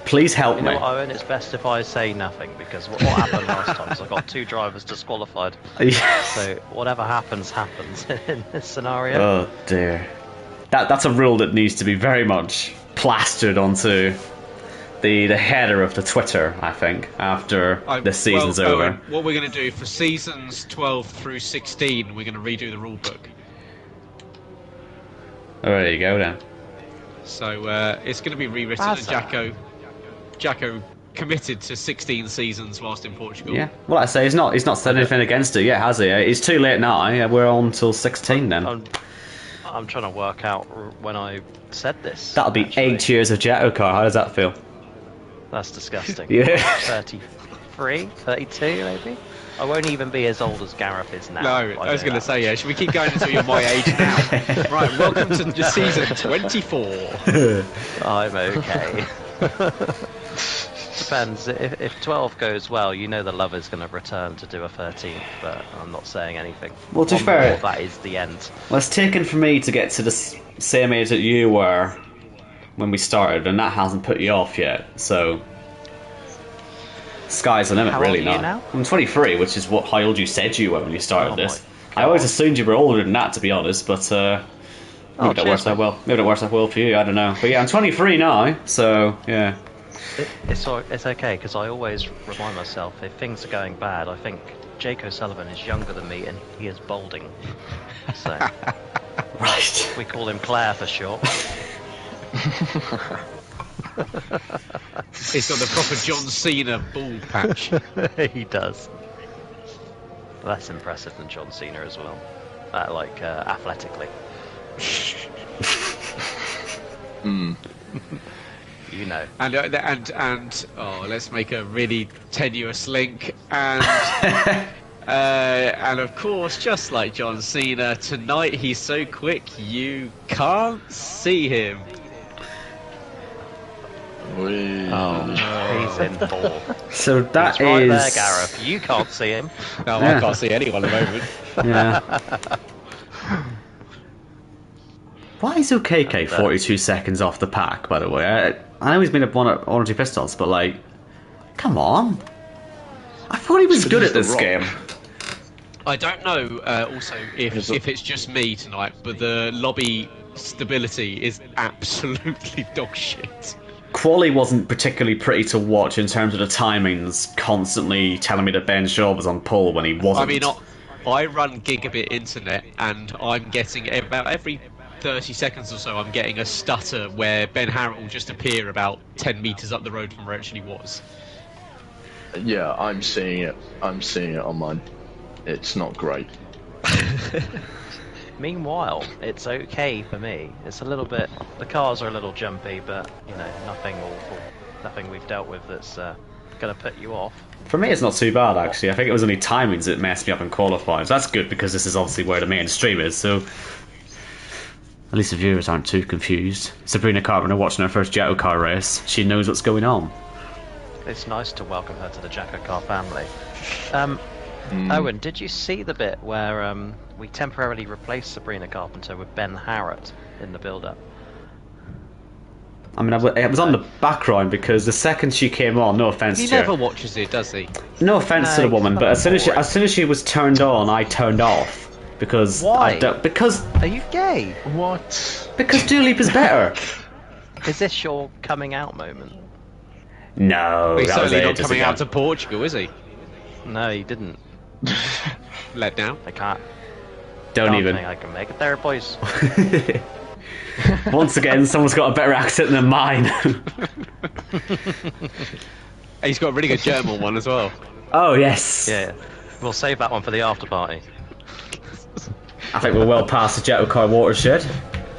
Please help me. You know what, Owen, it's best if I say nothing, because what happened last time is I got 2 drivers disqualified. Yes. So whatever happens in this scenario. Oh dear. That's a rule that needs to be very much plastered onto the header of the Twitter, I think, after this season's over. What we're going to do for seasons 12 through 16, we're going to redo the rule book. Oh, there you go then. So it's going to be rewritten, and Jacko committed to 16 seasons whilst in Portugal. Yeah. Well, I say he's not said anything against it yet, has he? It's too late now. We're on till 16 then. I'm trying to work out when I said this. That'll be 8 years of JACKOCAR. How does that feel? That's disgusting. Yeah. 33, 32 maybe? I won't even be as old as Gareth is now. No, I was going to say, should we keep going until you're my age now? Right, welcome to season 24. I'm okay. Depends. If 12 goes well, you know the lover's going to return to do a 13th, but I'm not saying anything. Well, to be fair, that is the end. Well, it's taken for me to get to the same age that you were when we started, and that hasn't put you off yet, so sky's the limit. How really old are you now? I'm 23, which is how old you said you were when you started this. I always assumed you were older than that, to be honest, but maybe that works out well. Maybe that works out well for you, I don't know. But yeah, I'm 23 now, so yeah. It's okay, because I always remind myself, if things are going bad, I think Jake O'Sullivan is younger than me and he is balding. So Right. we call him Claire for short. He's got the proper John Cena bald patch. He does. Less impressive than John Cena as well. Athletically. You know. And let's make a really tenuous link. And of course, just like John Cena, tonight he's so quick you can't see him. He's in ball. So that He's right is there, Gareth. You can't see him. No, I can't see anyone at the moment. Yeah. Why is OKK 42 seconds off the pack, by the way? I know he's been at one or two pistols, but come on. I thought he was good at this game. I don't know also if it's just me tonight, but the lobby stability is absolutely dog shit. Quali wasn't particularly pretty to watch in terms of the timings, constantly telling me that Ben Shaw was on pole when he wasn't. I mean, I run gigabit internet, and I'm getting about every 30 seconds or so, I'm getting a stutter where Ben Harrell will just appear about 10 metres up the road from where it actually was. Yeah, I'm seeing it. I'm seeing it on mine. It's not great. Meanwhile, it's okay for me. It's a little bit. The cars are a little jumpy, but you know, nothing awful, nothing we've dealt with that's going to put you off. For me, it's not too bad, actually. I think it was only timings that messed me up in qualifying. So that's good, because this is obviously where the main stream is, so at least the viewers aren't too confused. Sabrina Carpenter watching her first JACKOCAR race. She knows what's going on. It's nice to welcome her to the JACKOCAR family. Owen, did you see the bit where we temporarily replaced Sabrina Carpenter with Ben Harrott in the build-up? I mean, it was on the background because the second she came on, no offense He to her, never watches it, does he? no offense to the woman, but as soon as she was turned on, I turned off because Why? because Are you gay? What? because Dua Lipa's better. Is this your coming out moment? No, He's that was certainly not ages coming ago. out to Portugal, is he? No, you didn't. Let down. I can't. Don't Can't even. think I can make it there, boys. Once again, someone's got a better accent than mine. He's got a really good German one as well. Oh yes. Yeah, we'll save that one for the after party. I think we're well past the JACKOCAR watershed.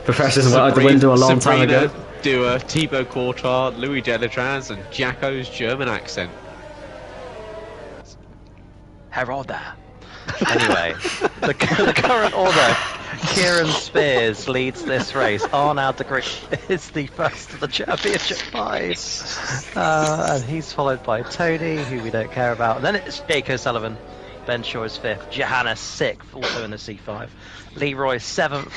Professors went out the window a long time ago. Dua, Thibaut Courtois, Louis Delatrans, and Jacko's German accent. Heroda. Anyway, the current order. Kieran Spears leads this race. Arnaud de Gruyter is the first of the Championship 5. And he's followed by Tony, who we don't care about. And then it's Jake O'Sullivan. Ben Shaw is 5th. Johannes 6th, also in the C5. Leroy 7th.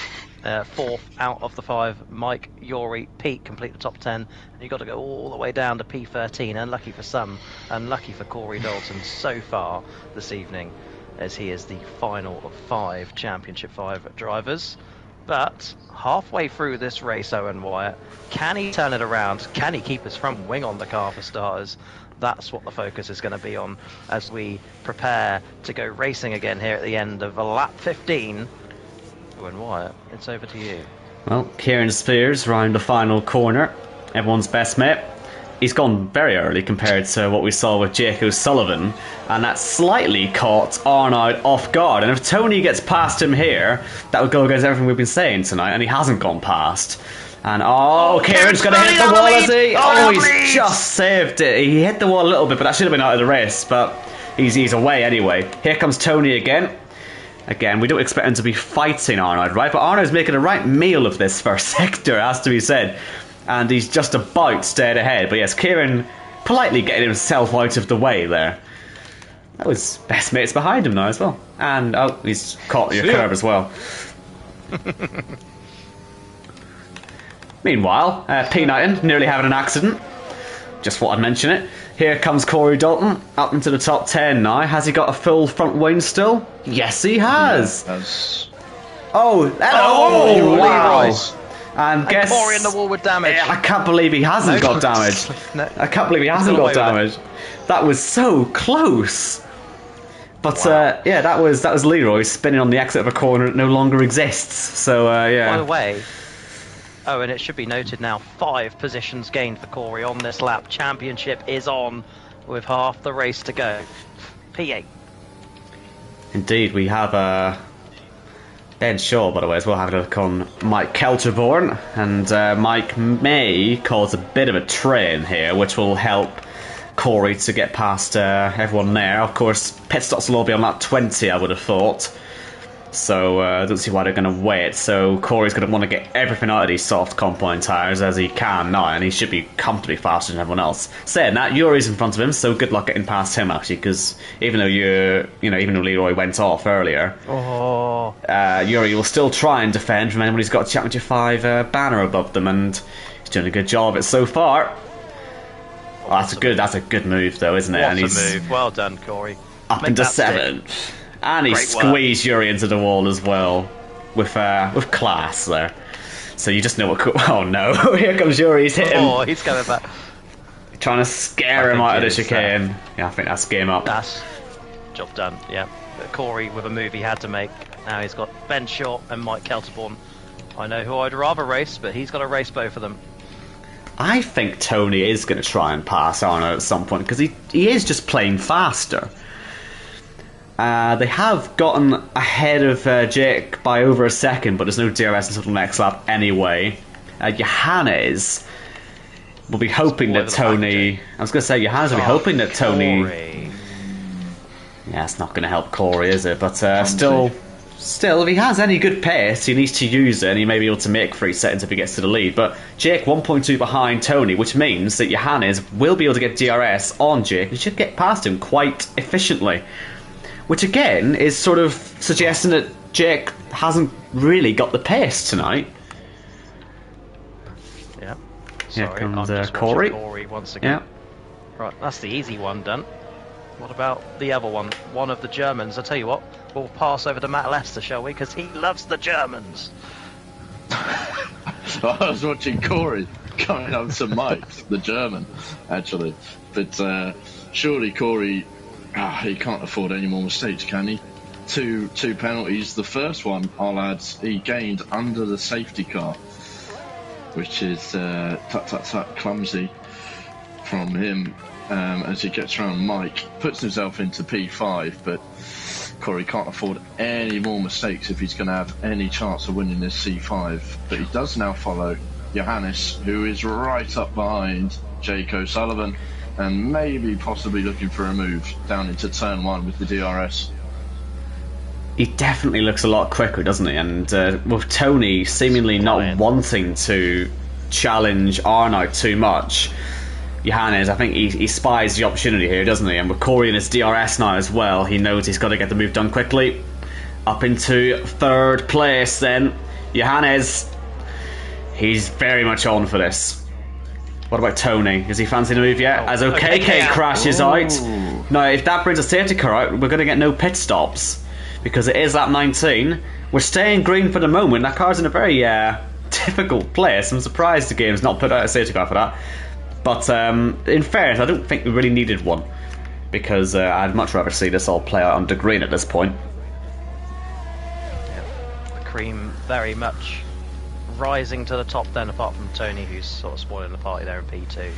4th out of the 5. Mike, Yori, Pete complete the top 10. And you've got to go all the way down to P13. Unlucky for some, unlucky for Corey Dalton so far this evening, as he is the final of 5 Championship 5 drivers. But halfway through this race, Owen Wyatt, can he turn it around? Can he keep his front wing on the car for starters? That's what the focus is going to be on as we prepare to go racing again here at the end of lap 15. Owen Wyatt, it's over to you. Well, Kieran Spears round the final corner. Everyone's best mate. He's gone very early compared to what we saw with Jake O'Sullivan, and that slightly caught Arnaud off guard. And if Tony gets past him here, that would go against everything we've been saying tonight, and he hasn't gone past. And Kieran's going to hit the wall, is he? Oh, he's just saved it. He hit the wall a little bit, but that should have been out of the race, but he's away anyway. Here comes Tony again. Again, we don't expect him to be fighting Arnaud, right? But Arnaud's making a right meal of this first sector, has to be said. And he's just about stayed ahead. But yes, Kieran politely getting himself out of the way there. That was best mates behind him now as well. And, he's caught your curve as well. Meanwhile, P9 nearly having an accident. Just thought I'd mention it. Here comes Corey Dalton, up into the top 10 now. Has he got a full front wing still? Yes, he has. Yes. Oh, wow. And guess Corey in the wall with damage. I can't believe he hasn't got damage. No. I can't believe he hasn't got damage. That was so close. But Wow. yeah, that was Leroy spinning on the exit of a corner that no longer exists. So yeah. By the way, and it should be noted now, 5 positions gained for Corey on this lap. Championship is on with half the race to go. P8. Indeed, we have Ben Shaw, by the way, as well, having a look on Mike Kelterborn. And Mike may cause a bit of a train here, which will help Corey to get past everyone there. Of course, pit stops will all be on lap 20, I would have thought. So I don't see why they're going to wait. So Corey's going to want to get everything out of these soft compound tyres as he can now, and he should be comfortably faster than everyone else. Saying that, Yuri's in front of him, so good luck getting past him actually, because even though even though Leroy went off earlier, Yuri will still try and defend from anyone who's got a Championship 5 banner above them, and he's doing a good job of it so far. Oh, that's a good move though, isn't it? What and a he's move. Well done, Corey. up Make into that stick. 7th. And he Great squeezed Yuri into the wall as well, with class there. So you just know what. Oh no! Here comes Yuri. He's hitting. Oh, he's coming back. Trying to scare him out of the chicane. Yeah, I think that's game up. That's job done. Yeah, Corey with a move he had to make. Now he's got Ben Shaw and Mike Kelterborn. I know who I'd rather race, but he's got to race both of them. I think Tony is going to try and pass Arnaud at some point because he is just playing faster. They have gotten ahead of Jake by over a second, but there's no DRS until the next lap anyway. Johannes will be hoping that Tony... I was going to say, Johannes will be hoping that Tony... Corey. Yeah, it's not going to help Corey, is it? But still, if he has any good pace, he needs to use it, and he may be able to make 3 seconds if he gets to the lead. But Jake 1.2 behind Tony, which means that Johannes will be able to get DRS on Jake. He should get past him quite efficiently. Which again is sort of suggesting that Jake hasn't really got the pace tonight. Yeah. Here Sorry, comes I'm just Corey. watching Corey once again. Yeah. Right, that's the easy one done. What about the other one? One of the Germans. I'll tell you what, we'll pass over to Matt Lester, shall we? Because he loves the Germans. I was watching Corey coming up to Mike, the German, actually. But surely Corey, he can't afford any more mistakes, can he? Two penalties. The first one, I'll add, he gained under the safety car, which is clumsy from him. As he gets around Mike, puts himself into P5, but Corey can't afford any more mistakes if he's going to have any chance of winning this C5. But he does now follow Johannes, who is right up behind Jake O'Sullivan, and maybe possibly looking for a move down into turn 1 with the DRS. He definitely looks a lot quicker, doesn't he? And with Tony seemingly not wanting to challenge Arnaud too much, Johannes, I think he spies the opportunity here, doesn't he? And with Corey in his DRS now as well, he knows he's got to get the move done quickly. Up into 3rd place then. Johannes, he's very much on for this. What about Tony? Is he fancying a move yet? As OKK crashes out. Now, if that brings a safety car out, we're going to get no pit stops. Because it is lap 19. We're staying green for the moment. That car's in a very difficult place. I'm surprised the game's not put out a safety car for that. But in fairness, I don't think we really needed one, because I'd much rather see this all play out on the green at this point. Yeah. The cream very much rising to the top then, apart from Tony, who's sort of spoiling the party there in P2.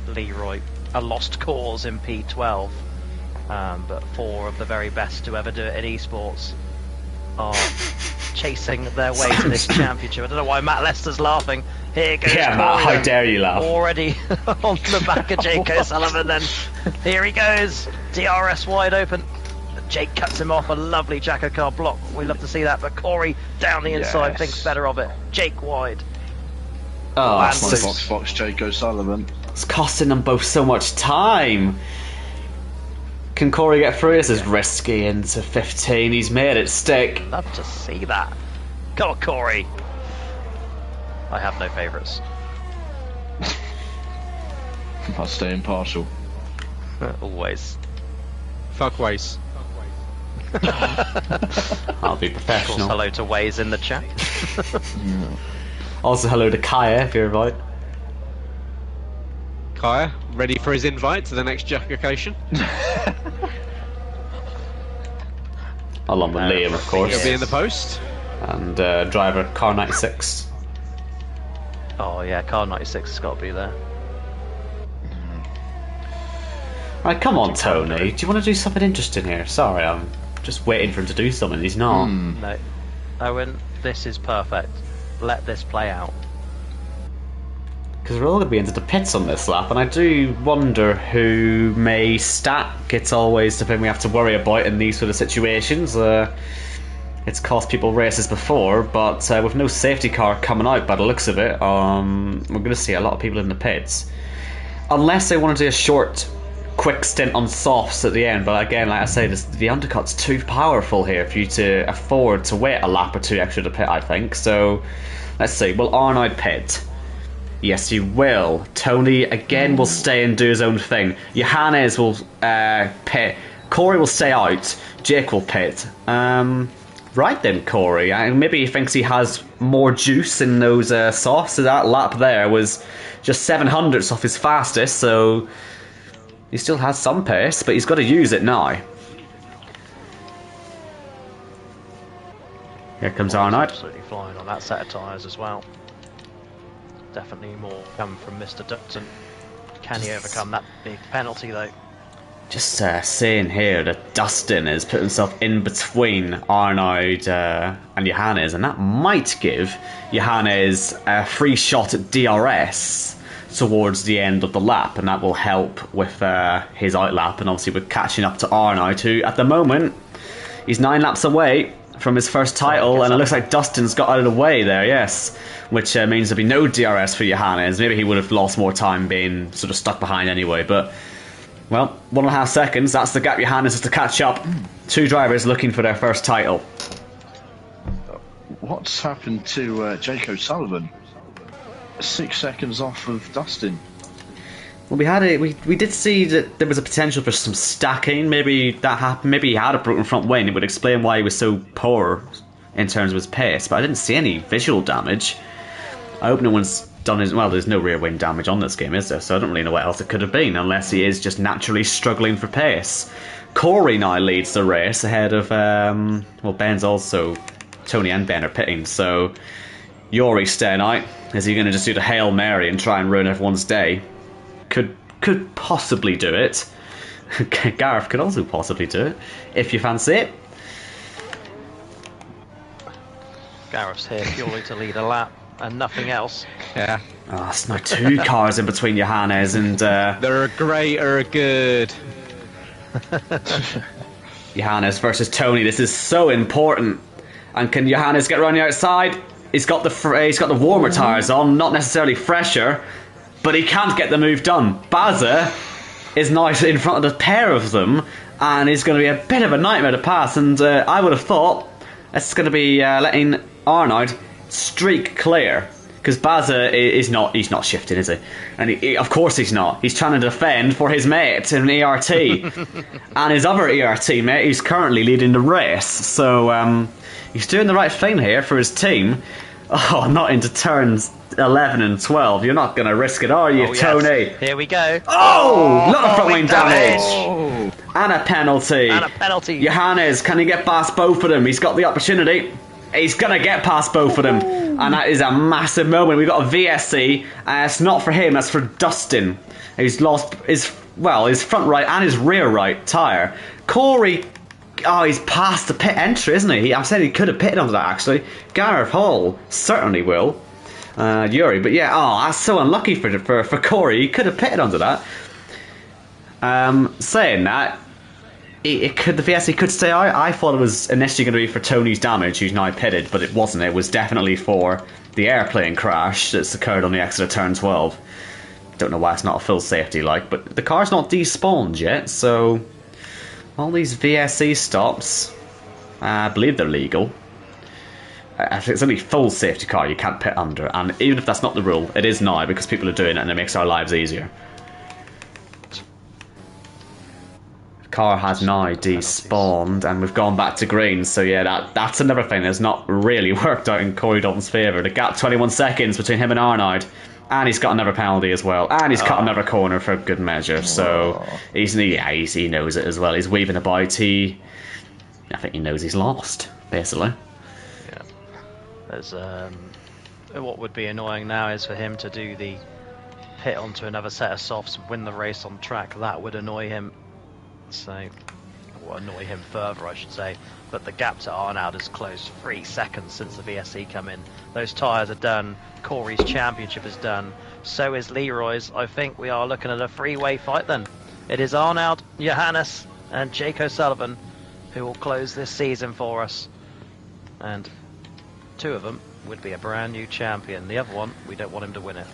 Leroy, a lost cause in P12, but 4 of the very best to ever do it in esports are chasing their way to this championship. I don't know why Matt Lester's laughing. Here goes Yeah, Corey, Matt, how dare you laugh? already on the back of Jake O'Sullivan then. Here he goes, DRS wide open. Jake cuts him off, a lovely JACKOCAR block. We love to see that, but Corey down the inside thinks better of it. Jake wide. Oh, That's my Fox Jake O'Sullivan. It's costing them both so much time. Can Corey get through? This is risky into 15. He's made it stick. Love to see that. Go on, Corey. I have no favourites. I'll stay impartial. Always. Fuckways. I'll be Of course, professional. hello to Waze in the chat. Also, hello to Kaya if you're right. Kaya, ready for his invite to the next JACKOCAR? Along with Liam, of course. He'll be in the post. And driver car 96. Oh yeah, car 96 has got to be there. Right, come on, Tony. Do you want to do something interesting here? Sorry, I'm just waiting for him to do something. He's not. No. Owen, this is perfect. Let this play out. Because we're all going to be into the pits on this lap, and I do wonder who may stack. It's always something we have to worry about in these sort of situations. It's cost people races before, but with no safety car coming out by the looks of it, we're going to see a lot of people in the pits. Unless they want to do a short, quick stint on softs at the end, but again, like I say, the undercut's too powerful here for you to afford to wait a lap or 2 extra to pit, I think. So, let's see, will Arnaud pit? Yes, he will. Tony, again, will stay and do his own thing. Johannes will pit. Corey will stay out. Jake will pit. Right then, Corey. Maybe he thinks he has more juice in those softs. So that lap there was just 700ths off his fastest, so he still has some pace, but he's got to use it now. Here comes Arnaud. Absolutely flying on that set of tyres as well. Definitely more come from Mr. Dutton. Can he overcome that big penalty though? Just seeing here that Dustin has put himself in between Arnaud and Johannes, and that might give Johannes a free shot at DRS towards the end of the lap, and that will help with his outlap, and obviously with catching up to Arnaud, who at the moment he's 9 laps away from his first title, and it looks like Dustin's got out of the way there, yes, which means there'll be no DRS for Johannes. Maybe he would have lost more time being sort of stuck behind anyway, but well, 1.5 seconds, that's the gap Johannes has to catch up. 2 drivers looking for their first title. What's happened to Jake O'Sullivan? 6 seconds off of Dustin. Well, we did see that there was a potential for some stacking. Maybe that happened. Maybe he had a broken front wing. It would explain why he was so poor in terms of his pace. But I didn't see any visual damage. I hope no one's done his... Well, there's no rear wing damage on this game, is there? So I don't really know what else it could have been, unless he is just naturally struggling for pace. Corey now leads the race ahead of... well, Ben's also... Tony and Ben are pitting, so... Yuri's staying out. Is he going to just do the Hail Mary and try and ruin everyone's day? Could possibly do it. Gareth could also possibly do it, if you fancy it. Gareth's here purely to lead a lap and nothing else. Yeah. Oh, it's now 2 cars in between Johannes and... They're a great or a good. Johannes versus Tony. This is so important. And can Johannes get around the outside? He's got the warmer tyres on, not necessarily fresher, but he can't get the move done. Baza is now in front of the pair of them, and it's going to be a bit of a nightmare to pass. And I would have thought it's going to be letting Arnaud streak clear, because Baza is not. He's not shifting, is he? And of course he's not. He's trying to defend for his mate in an ERT, and his other ERT mate, who's currently leading the race. So he's doing the right thing here for his team. Oh, not into turns 11 and 12. You're not going to risk it, are you, Tony? Yes. Here we go. Oh, lot of front wing damage. Oh, And a penalty. And a penalty. Johannes, can he get past both of them? He's got the opportunity. He's going to get past both of them. And that is a massive moment. We've got a VSC. It's not for him, that's for Dustin. He's lost his front right and his rear right tyre. Corey... Oh, he's past the pit entry, isn't he? I'm saying he could have pitted onto that, actually. Gareth Hall certainly will. Yuri, but yeah, that's so unlucky for Corey. He could have pitted onto that. Saying that, the VSC could stay out. I thought it was initially going to be for Tony's damage, who's now pitted, but it wasn't. It was definitely for the airplane crash that's occurred on the exit of turn 12. Don't know why it's not a full safety like, but the car's not despawned yet, so... All these VSC stops, I believe they're legal. If it's only full safety car, you can't pit under. And even if that's not the rule, it is now because people are doing it and it makes our lives easier. The car has now despawned and we've gone back to green. So yeah, that's another thing that's not really worked out in Corey Dalton's favour. The gap 21 seconds between him and Arnaud. And he's got another penalty as well. And he's cut another corner for good measure. So he knows it as well. He's weaving about. I think he knows he's lost, basically. Yeah. There's what would be annoying now is for him to do the pit onto another set of softs, win the race on track. That would annoy him. So, or annoy him further, I should say. But the gap to Arnaud has closed 3 seconds since the VSC come in. Those tyres are done. Corey's championship is done. So is Leroy's. I think we are looking at a 3-way fight then. It is Arnaud, Johannes and Jake O'Sullivan who will close this season for us. And 2 of them would be a brand new champion. The other one, we don't want him to win it.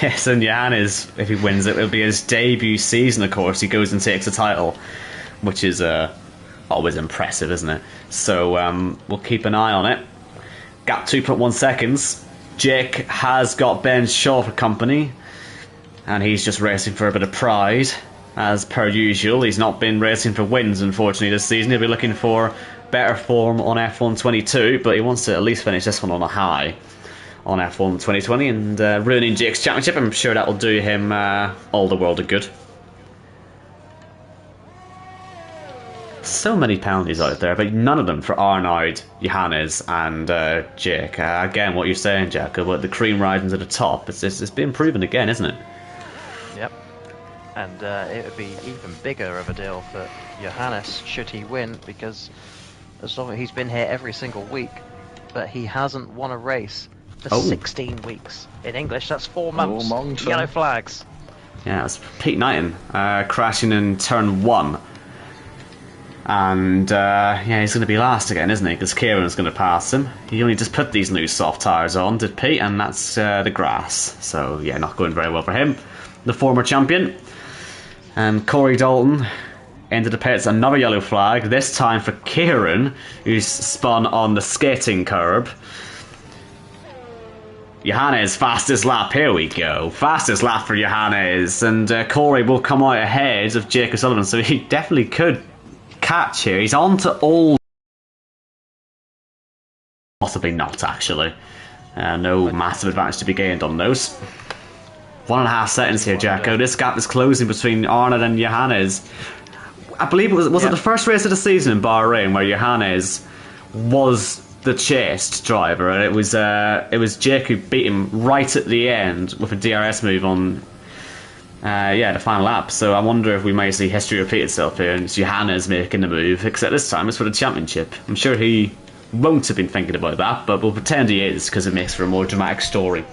Yes, and Johannes, if he wins it, it'll be his debut season, of course. He goes and takes the title, which is... always impressive, isn't it? So we'll keep an eye on it. Gap 2.1 seconds. Jake has got Ben Shaw for company, and he's just racing for a bit of pride, as per usual. He's not been racing for wins, unfortunately, this season. He'll be looking for better form on F1 22, but he wants to at least finish this one on a high on F1 2020, and ruining Jake's championship. I'm sure that will do him all the world of good. So many penalties out there, but none of them for Arnaud, Johannes and Jake. Again, what you're saying, Jack, about the cream rising to the top, it's been proven again, isn't it? Yep. And it would be even bigger of a deal for Johannes should he win, because as long as he's been here every single week, but he hasn't won a race for 16 weeks. In English, that's 4 months. Yellow flags. Yeah, it's Pete Knighton crashing in turn 1. And yeah, he's going to be last again, isn't he? Because Kieran's going to pass him. He only just put these new soft tyres on, did Pete, and that's the grass. So yeah, not going very well for him. The former champion. And Corey Dalton into the pits, another yellow flag, this time for Kieran, who's spun on the skating curb. Johannes, fastest lap, here we go. Fastest lap for Johannes, and Corey will come out ahead of Jake O'Sullivan, so he definitely could catch here. He's on to all... Possibly not, actually. No massive advantage to be gained on those. 1.5 seconds here, Jacko. This gap is closing between Arnold and Johannes. I believe it was it the first race of the season in Bahrain where Johannes was the chased driver, and it was Jake who beat him right at the end with a DRS move on the final lap. So I wonder if we may see history repeat itself here, and it's Johannes making the move, except this time it's for the championship. I'm sure he won't have been thinking about that, but we'll pretend he is, because it makes for a more dramatic story.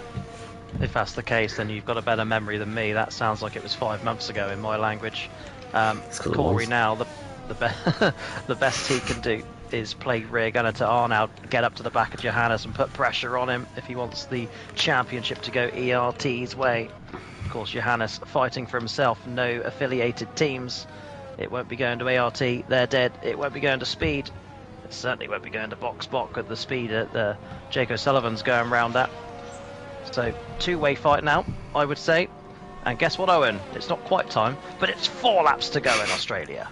If that's the case, then you've got a better memory than me. That sounds like it was 5 months ago in my language. Corey now, the best he can do is play rear gunner to Arnaud, get up to the back of Johannes and put pressure on him if he wants the championship to go ERT's way. Of course, Johannes fighting for himself, no affiliated teams. It won't be going to ART, they're dead. It won't be going to Speed. It certainly won't be going to Box at the speed that Jake O'Sullivan's going round at. So, two-way fight now, I would say. And guess what, Owen? It's not quite time, but it's 4 laps to go in Australia.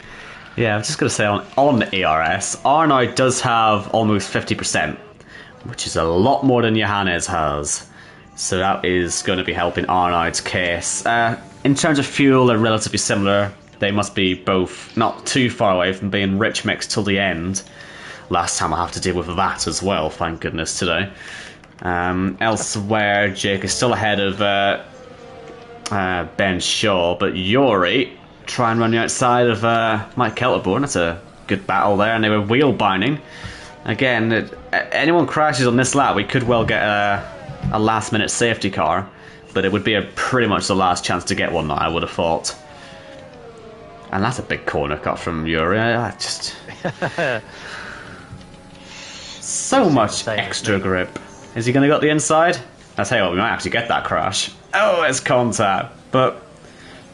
Yeah, I was just going to say, on the ERS, Arnaud does have almost 50%, which is a lot more than Johannes has. So that is going to be helping Arnaud's case. In terms of fuel, they're relatively similar. They must be both not too far away from being rich mix till the end. Last time I have to deal with that as well, thank goodness, today. Elsewhere, Jake is still ahead of Ben Shaw, but Yuri try and run the outside of Mike Kelterborn. That's a good battle there, and they were wheel binding. Again, anyone crashes on this lap, we could well get a last minute safety car, but it would be pretty much the last chance to get one that I would have thought. And that's a big corner cut from Yuri. Just so much extra grip. Is he going to go up the inside? I'll tell you what, we might actually get that crash. Oh, it's contact. But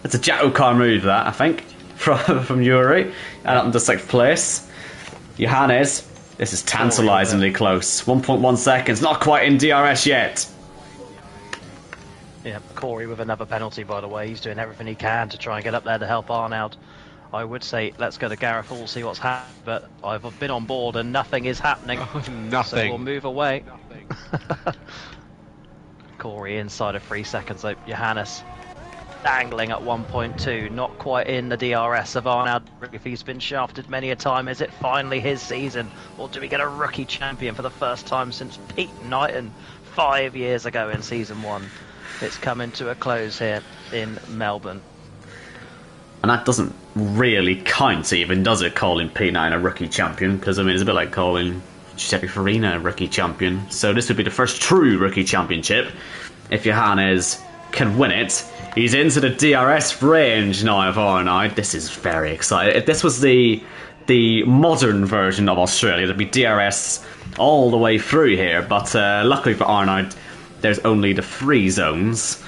it's a JACKOCAR move, that, I think, from Yuri. And up into 6th place. Johannes, this is tantalisingly close. 1.1 seconds, not quite in DRS yet. Yeah, Corey with another penalty, by the way. He's doing everything he can to try and get up there to help Arnaud. I would say let's go to Gareth Hall, see what's happening, but I've been on board and nothing is happening. Nothing. So we'll move away. Corey inside of 3 seconds, though. Johannes dangling at 1.2, not quite in the DRS of Arnaud. If he's been shafted many a time, is it finally his season? Or do we get a rookie champion for the first time since Pete Knighton 5 years ago in Season 1? It's coming to a close here in Melbourne. And that doesn't really count even, does it, calling P9 a rookie champion? Because, I mean, it's a bit like calling Giuseppe Farina a rookie champion. So this would be the first true rookie championship. If Johannes can win it, he's into the DRS range now of Arnaud. This is very exciting. If this was the modern version of Australia, there'd be DRS all the way through here. But luckily for Arnaud, there's only the 3 zones.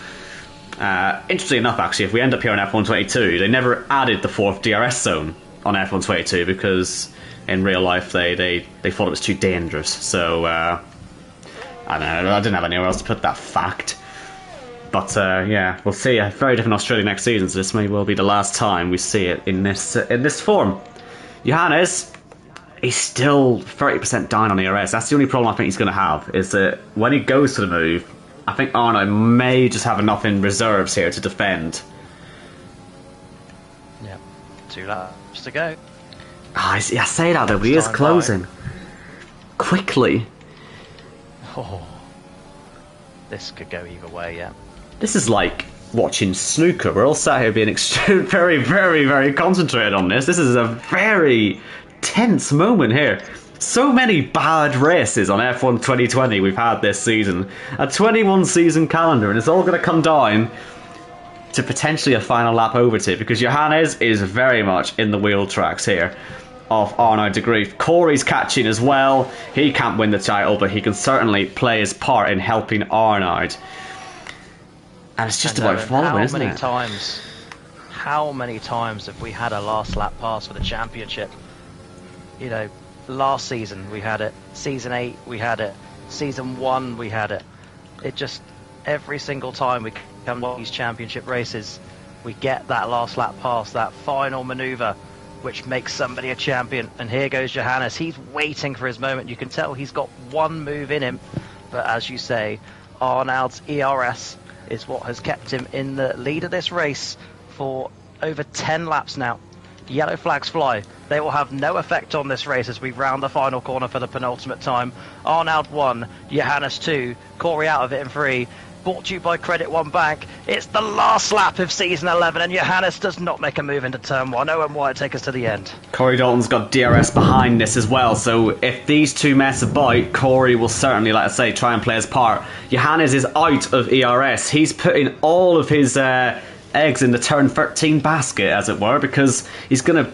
Interesting enough, actually, if we end up here on F122, they never added the 4th DRS zone on F122 because in real life they thought it was too dangerous. So I don't know, I didn't have anywhere else to put that fact. But yeah, we'll see a very different Australia next season, so this may well be the last time we see it in this form. Johannes, he's still 30% down on ERS. That's the only problem I think he's going to have, is that when he goes to the move, I think Arnaud may just have enough in reserves here to defend. Yep, 2 laps to go. I say that though, but he is closing. Quickly. Oh, this could go either way, yeah. This is like watching snooker. We're all sat here being very, very, very concentrated on this. This is a very tense moment here. So many bad races on F1 2020 we've had this season. A 21 season calendar, and it's all going to come down to potentially a final lap overtake, because Johannes is very much in the wheel tracks here of Arnaud de Grief. Corey's catching as well. He can't win the title, but he can certainly play his part in helping Arnaud. And it's just about following, isn't it? How many times have we had a last lap pass for the championship? You know, last season we had it, season 8 we had it, season 1 we had it. It just, every single time we come to these championship races, we get that last lap pass, that final manoeuvre, which makes somebody a champion. And here goes Johannes. He's waiting for his moment. You can tell he's got one move in him, but as you say, Arnaud's ERS is what has kept him in the lead of this race for over 10 laps now. Yellow flags fly. They will have no effect on this race as we round the final corner for the penultimate time. Arnaud 1, Johannes 2, Corey out of it in 3. Brought to you by Credit One Bank. It's the last lap of season 11, and Johannes does not make a move into turn 1. Owen Wyatt take us to the end. Corey Dalton's got DRS behind this as well, so if these two mess about, Corey will certainly, like I say, try and play his part. Johannes is out of ERS. He's putting all of his eggs in the turn 13 basket, as it were, because he's going to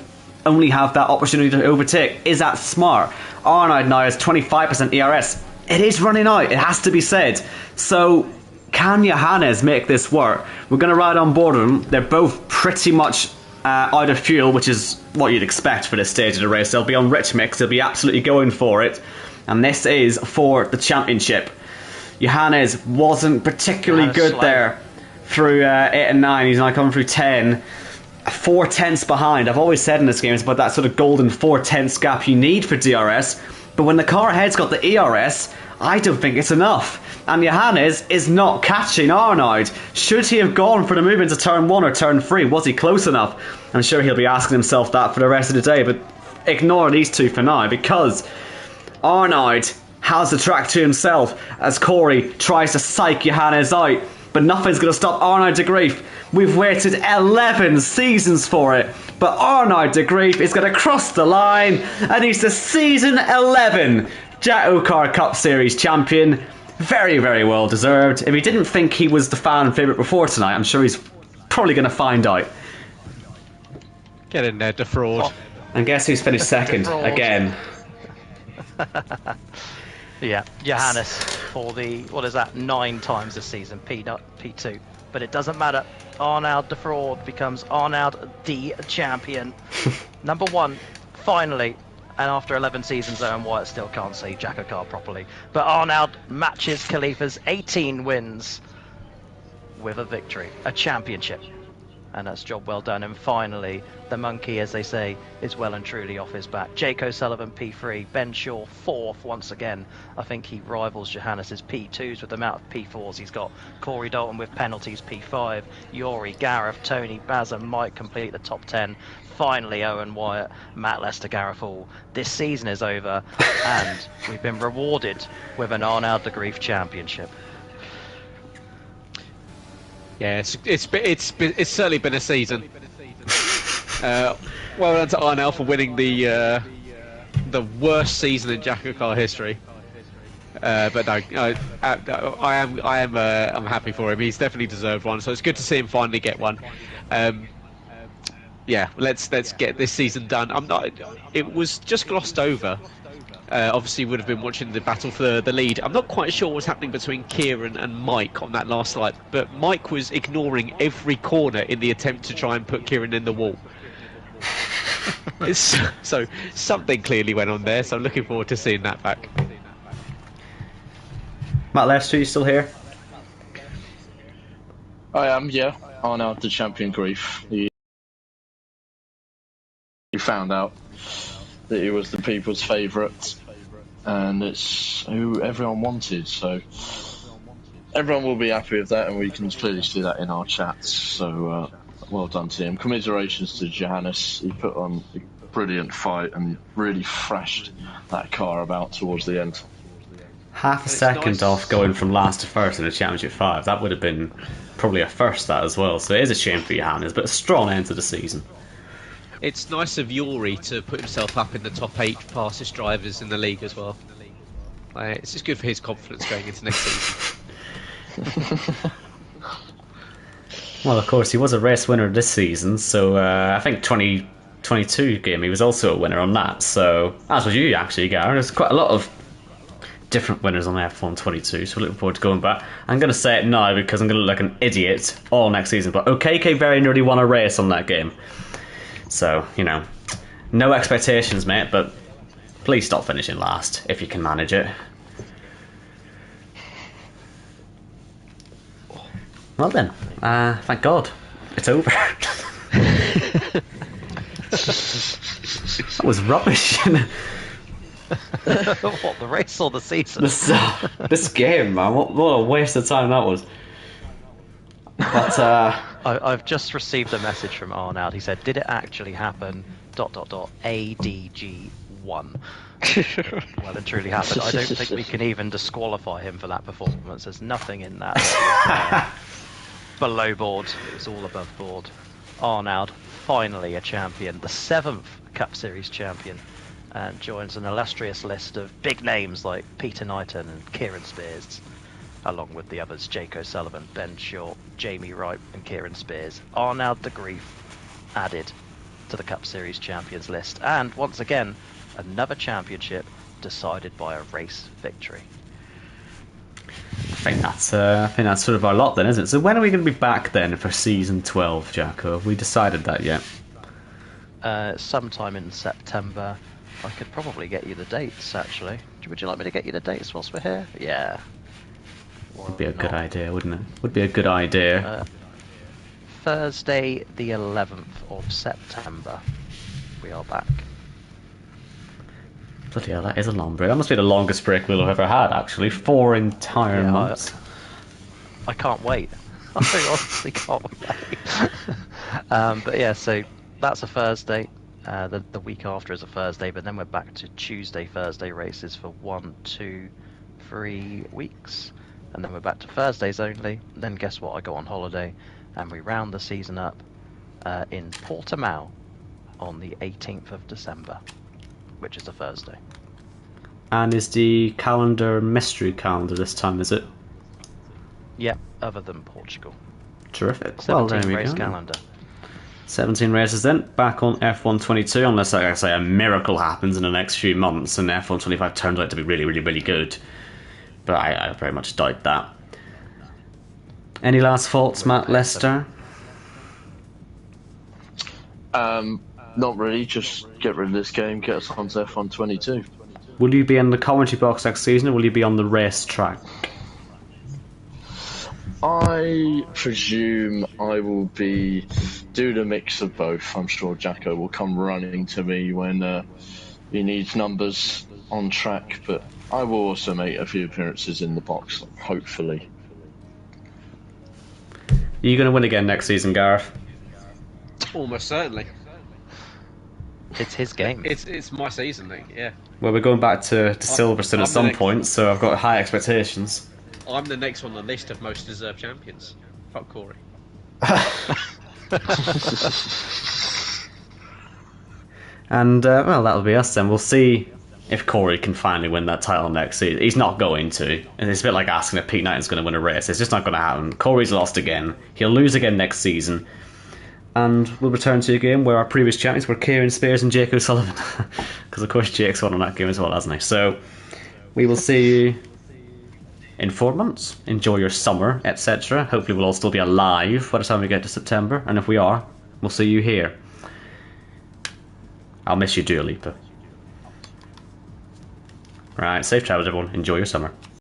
only have that opportunity to overtake. Is that smart? Arnaud now has 25% ERS. It is running out, it has to be said. So can Johannes make this work? We're going to ride on board of them. They're both pretty much out of fuel, which is what you'd expect for this stage of the race. They'll be on rich mix, they'll be absolutely going for it. And this is for the championship. Johannes wasn't particularly good there through 8 and 9. He's now coming through 10. 4 tenths behind. I've always said in this game it's about that sort of golden 4 tenths gap you need for DRS. But when the car ahead's got the ERS, I don't think it's enough. And Johannes is not catching Arnaud. Should he have gone for the move into turn 1 or turn 3? Was he close enough? I'm sure he'll be asking himself that for the rest of the day, but ignore these two for now, because Arnaud has the track to himself as Corey tries to psych Johannes out. But nothing's going to stop Arnaud de Grief. We've waited 11 seasons for it. But Arnaud de Grief is going to cross the line, and he's the season 11 JACKOCAR Cup Series champion. Very, very well deserved. If he didn't think he was the fan favourite before tonight, I'm sure he's probably going to find out. Get in there, defraud. And guess who's finished second again? Yeah, Johannes for the, what is that, 9 times this season, P2. But it doesn't matter. Arnaud de Fraud becomes Arnaud the champion. Number 1, finally. And after 11 seasons, Owen Wyatt still can't say JACKOCAR properly. But Arnaud matches Khalifa's 18 wins with a victory, a championship. And that's job well done. And finally, the monkey, as they say, is well and truly off his back. Jake O'Sullivan, P3. Ben Shaw, 4th once again. I think he rivals Johannes' P2s with the amount of P4s he's got. Corey Dalton with penalties, P5. Yori, Gareth, Tony, Baz and Mike complete the top 10. Finally, Owen Wyatt, Matt Lester, Gareth Hall. This season is over, and we've been rewarded with an Arnaud de Grief championship. Yeah, it's certainly been a season. Well done to Arnaud for winning the worst season in JACKOCAR history. But no, I'm happy for him. He's definitely deserved one. So it's good to see him finally get one. Yeah, let's get this season done. It was just glossed over. Obviously, would have been watching the battle for the lead. I'm not quite sure what's happening between Kieran and Mike on that last lap, but Mike was ignoring every corner in the attempt to try and put Kieran in the wall. So something clearly went on there. So I'm looking forward to seeing that back. Matt Lester, you still here? I am, yeah. Arnaud the champion Grief. He found out that he was the people's favourite, and it's who everyone wanted, so everyone will be happy with that, and we can clearly see that in our chats. So well done to him. Commiserations to Johannes. He put on a brilliant fight and really thrashed that car about towards the end. half a It's second nice. off going from last to first in the Championship 5. That would have been probably a first, that as well. So it is a shame for Johannes, but a strong end to the season. It's nice of Yuri to put himself up in the top 8 fastest drivers in the league as well. It's just good for his confidence going into next season. Well, of course, he was a race winner this season, so I think 2022 game he was also a winner on that. So, as was you actually, Gary. There's quite a lot of different winners on F1 22, so we're looking forward to going back. I'm going to say it now because I'm going to look like an idiot all next season, but OKK very nearly won a race on that game. So, you know, no expectations, mate, but please stop finishing last if you can manage it. Well then, thank God, it's over. That was rubbish. What, the race or the season? This game, man, what a waste of time that was. But I've just received a message from Arnold. He said, "Did it actually happen? ... ADG1." Well, it truly happened. I don't think we can even disqualify him for that performance. There's nothing in that below board. It was all above board. Arnold, finally a champion, the 7th Cup Series champion, and joins an illustrious list of big names like Peter Knighton and Kieran Spears, along with the others Jake O'Sullivan, Ben Short, Jamie Wright and Kieran Spears. Arnold de Grief added to the Cup Series champions list, and once again another championship decided by a race victory. I think that's sort of our lot then, isn't it? So when are we going to be back then for season 12, Jacko? Have we decided that yet? Sometime in September. I could probably get you the dates, actually. Would you like me to get you the dates whilst we're here? Yeah. Would be a good idea, wouldn't it? Would be a good idea. Thursday the 11th of September. We are back. Bloody hell, that is a long break. That must be the longest break we'll have ever had, actually. 4 entire months. I can't wait. I honestly can't wait. But yeah, so that's a Thursday. The week after is a Thursday, but then we're back to Tuesday, Thursday races for 1, 2, 3 weeks. And then we're back to Thursdays only. Then guess what? I go on holiday and we round the season up in Portimao on the 18th of December, which is a Thursday. And is the calendar mystery calendar this time, is it? Yep, other than Portugal. Terrific. 17 Well, there we race go. calendar. 17 races then, back on F1 22, unless, like I say, a miracle happens in the next few months and F1 25 turns out to be really, really, really good. But I very much doubt that. Any last thoughts, Matt Lester? Not really, just get rid of this game, get us onto F1 22. Will you be in the commentary box next season, or will you be on the racetrack? I presume I will be doing a mix of both. I'm sure Jacko will come running to me when he needs numbers on track, but I will also make a few appearances in the box, hopefully. Are you going to win again next season, Gareth? Almost certainly. It's his game. It's my season, Nick. Yeah. Well, we're going back to Silverstone I'm at some the next- point, so I've got high expectations. I'm the next on the list of most deserved champions. Fuck Corey. And, well, that'll be us then. We'll see if Corey can finally win that title next season. He's not going to. And it's a bit like asking if Pete Knighton's going to win a race. It's just not going to happen. Corey's lost again. He'll lose again next season. And we'll return to a game where our previous champions were Kieran Spears and Jake O'Sullivan. Because, of course, Jake's won on that game as well, hasn't he? So, we will see you in 4 months. Enjoy your summer, etc. Hopefully we'll all still be alive by the time we get to September. And if we are, we'll see you here. I'll miss you dearly, but... Right, safe travels everyone. Enjoy your summer.